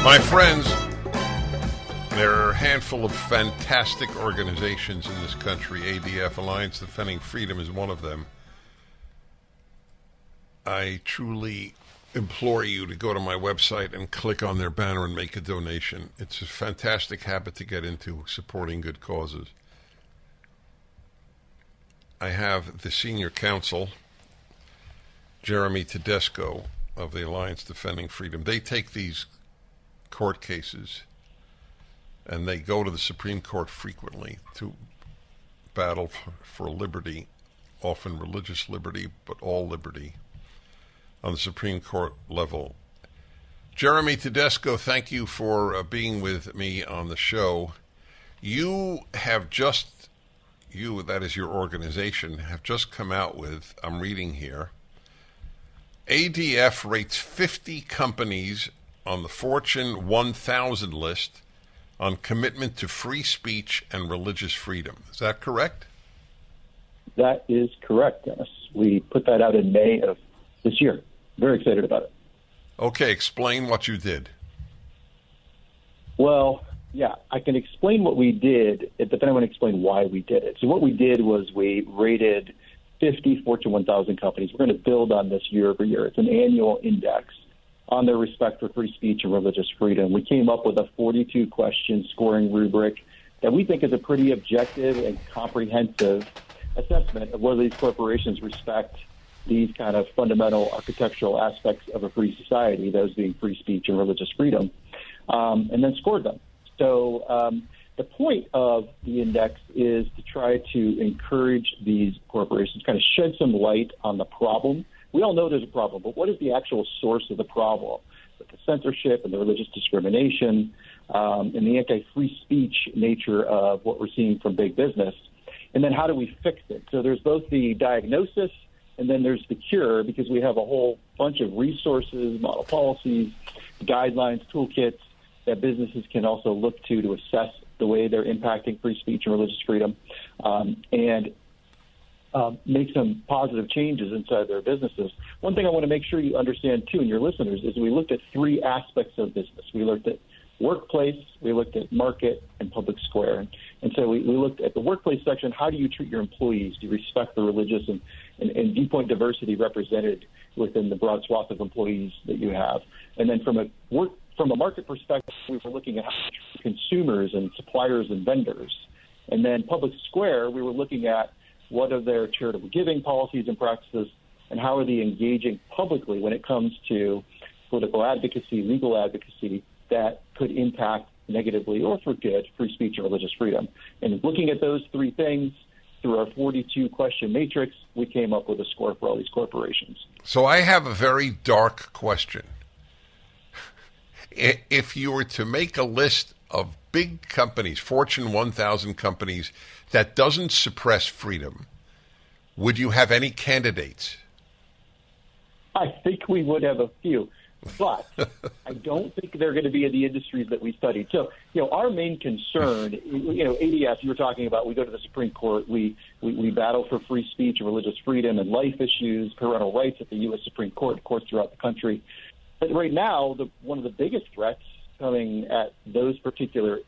My friends, there are a handful of fantastic organizations in this country. ADF, Alliance Defending Freedom, is one of them. I truly implore you to go to my website and click on their banner and make a donation. It's a fantastic habit to get into, supporting good causes. I have the senior counsel, Jeremy Tedesco, of the Alliance Defending Freedom. They take these court cases and they go to the Supreme Court frequently to battle for liberty, often religious liberty, but all liberty, on the Supreme Court level. Jeremy Tedesco, thank you for being with me on the show. You have just, that is your organization, have just come out with, I'm reading here, ADF rates 50 companies on the Fortune 1000 list on commitment to free speech and religious freedom. Is that correct? That is correct, Dennis. We put that out in May of this year. Very excited about it. Okay, explain what you did. Well, yeah, I can explain what we did, but then I want to explain why we did it. So what we did was we rated 50 Fortune 1000 companies. We're going to build on this year over year. It's an annual index on their respect for free speech and religious freedom. We came up with a 42-question scoring rubric that we think is a pretty objective and comprehensive assessment of whether these corporations respect these kind of fundamental architectural aspects of a free society, those being free speech and religious freedom, and then scored them. So the point of the index is to try to encourage these corporations, kind of shed some light on the problem. We all know there's a problem, but what is the actual source of the problem? With the censorship and the religious discrimination and the anti-free speech nature of what we're seeing from big business. And then how do we fix it? So there's both the diagnosis and then there's the cure, because we have a whole bunch of resources, model policies, guidelines, toolkits that businesses can also look to assess the way they're impacting free speech and religious freedom, and make some positive changes inside their businesses. One thing I want to make sure you understand, too, and your listeners, is we looked at three aspects of business. We looked at workplace, we looked at market, and public square. And so we looked at the workplace section. How do you treat your employees? Do you respect the religious and viewpoint diversity represented within the broad swath of employees that you have? And then from a market perspective, we were looking at how to treat consumers and suppliers and vendors. And then public square, we were looking at what are their charitable giving policies and practices, and how are they engaging publicly when it comes to political advocacy, legal advocacy that could impact negatively or for good free speech and religious freedom. And looking at those three things through our 42-question matrix, we came up with a score for all these corporations. So I have a very dark question. If you were to make a list of big companies, Fortune 1000 companies, that doesn't suppress freedom, would you have any candidates? I think we would have a few, but I don't think they're going to be in the industries that we studied. So, our main concern, ADF, you were talking about, we go to the Supreme Court, we battle for free speech and religious freedom and life issues, parental rights at the U.S. Supreme Court, of course, throughout the country. But right now, one of the biggest threats coming at those particular,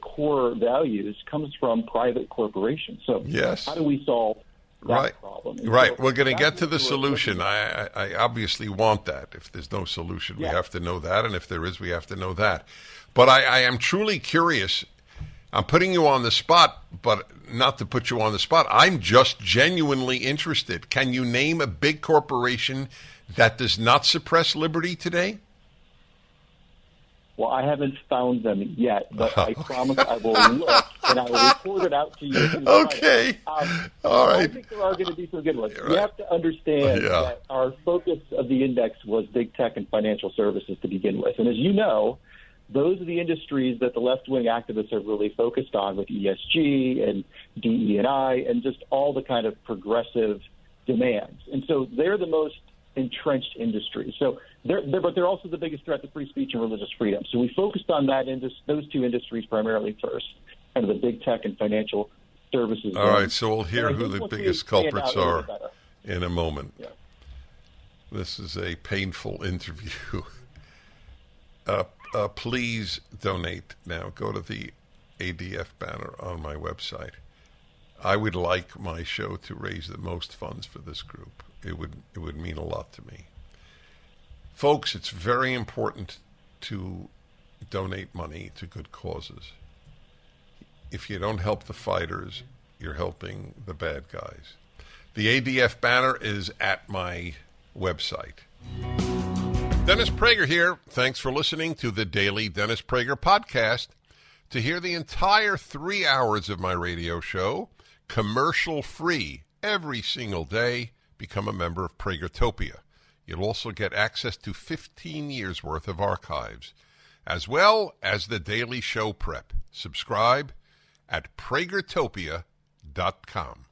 core values comes from private corporations. So yes. How do we solve that problem? And right. So We're going to get to the solution. I obviously want that. If there's no solution, we have to know that. And if there is, we have to know that. But I am truly curious. I'm putting you on the spot, but not to put you on the spot. I'm just genuinely interested. Can you name a big corporation that does not suppress liberty today? Well, I haven't found them yet, but I promise I will look, and I will report it out to you. Okay. All right. I think there are going to be some good ones. Right. You have to understand that our focus of the index was big tech and financial services to begin with. And as you know, those are the industries that the left-wing activists have really focused on with ESG and DE&I and just all the kind of progressive demands. And so they're the most entrenched industries. So but they're also the biggest threat to free speech and religious freedom. So we focused on those two industries primarily first. kind of the big tech and financial services. All right, so we'll hear who the biggest culprits are better. in a moment. Yeah. This is a painful interview. Please donate now. Go to the ADF banner on my website. I would like my show to raise the most funds for this group. It would mean a lot to me. Folks, it's very important to donate money to good causes. If you don't help the fighters, you're helping the bad guys. The ADF banner is at my website. Dennis Prager here. Thanks for listening to the Daily Dennis Prager Podcast. To hear the entire 3 hours of my radio show, commercial-free, every single day, become a member of Pragertopia. You'll also get access to 15 years' worth of archives, as well as the daily show prep. Subscribe at pragertopia.com.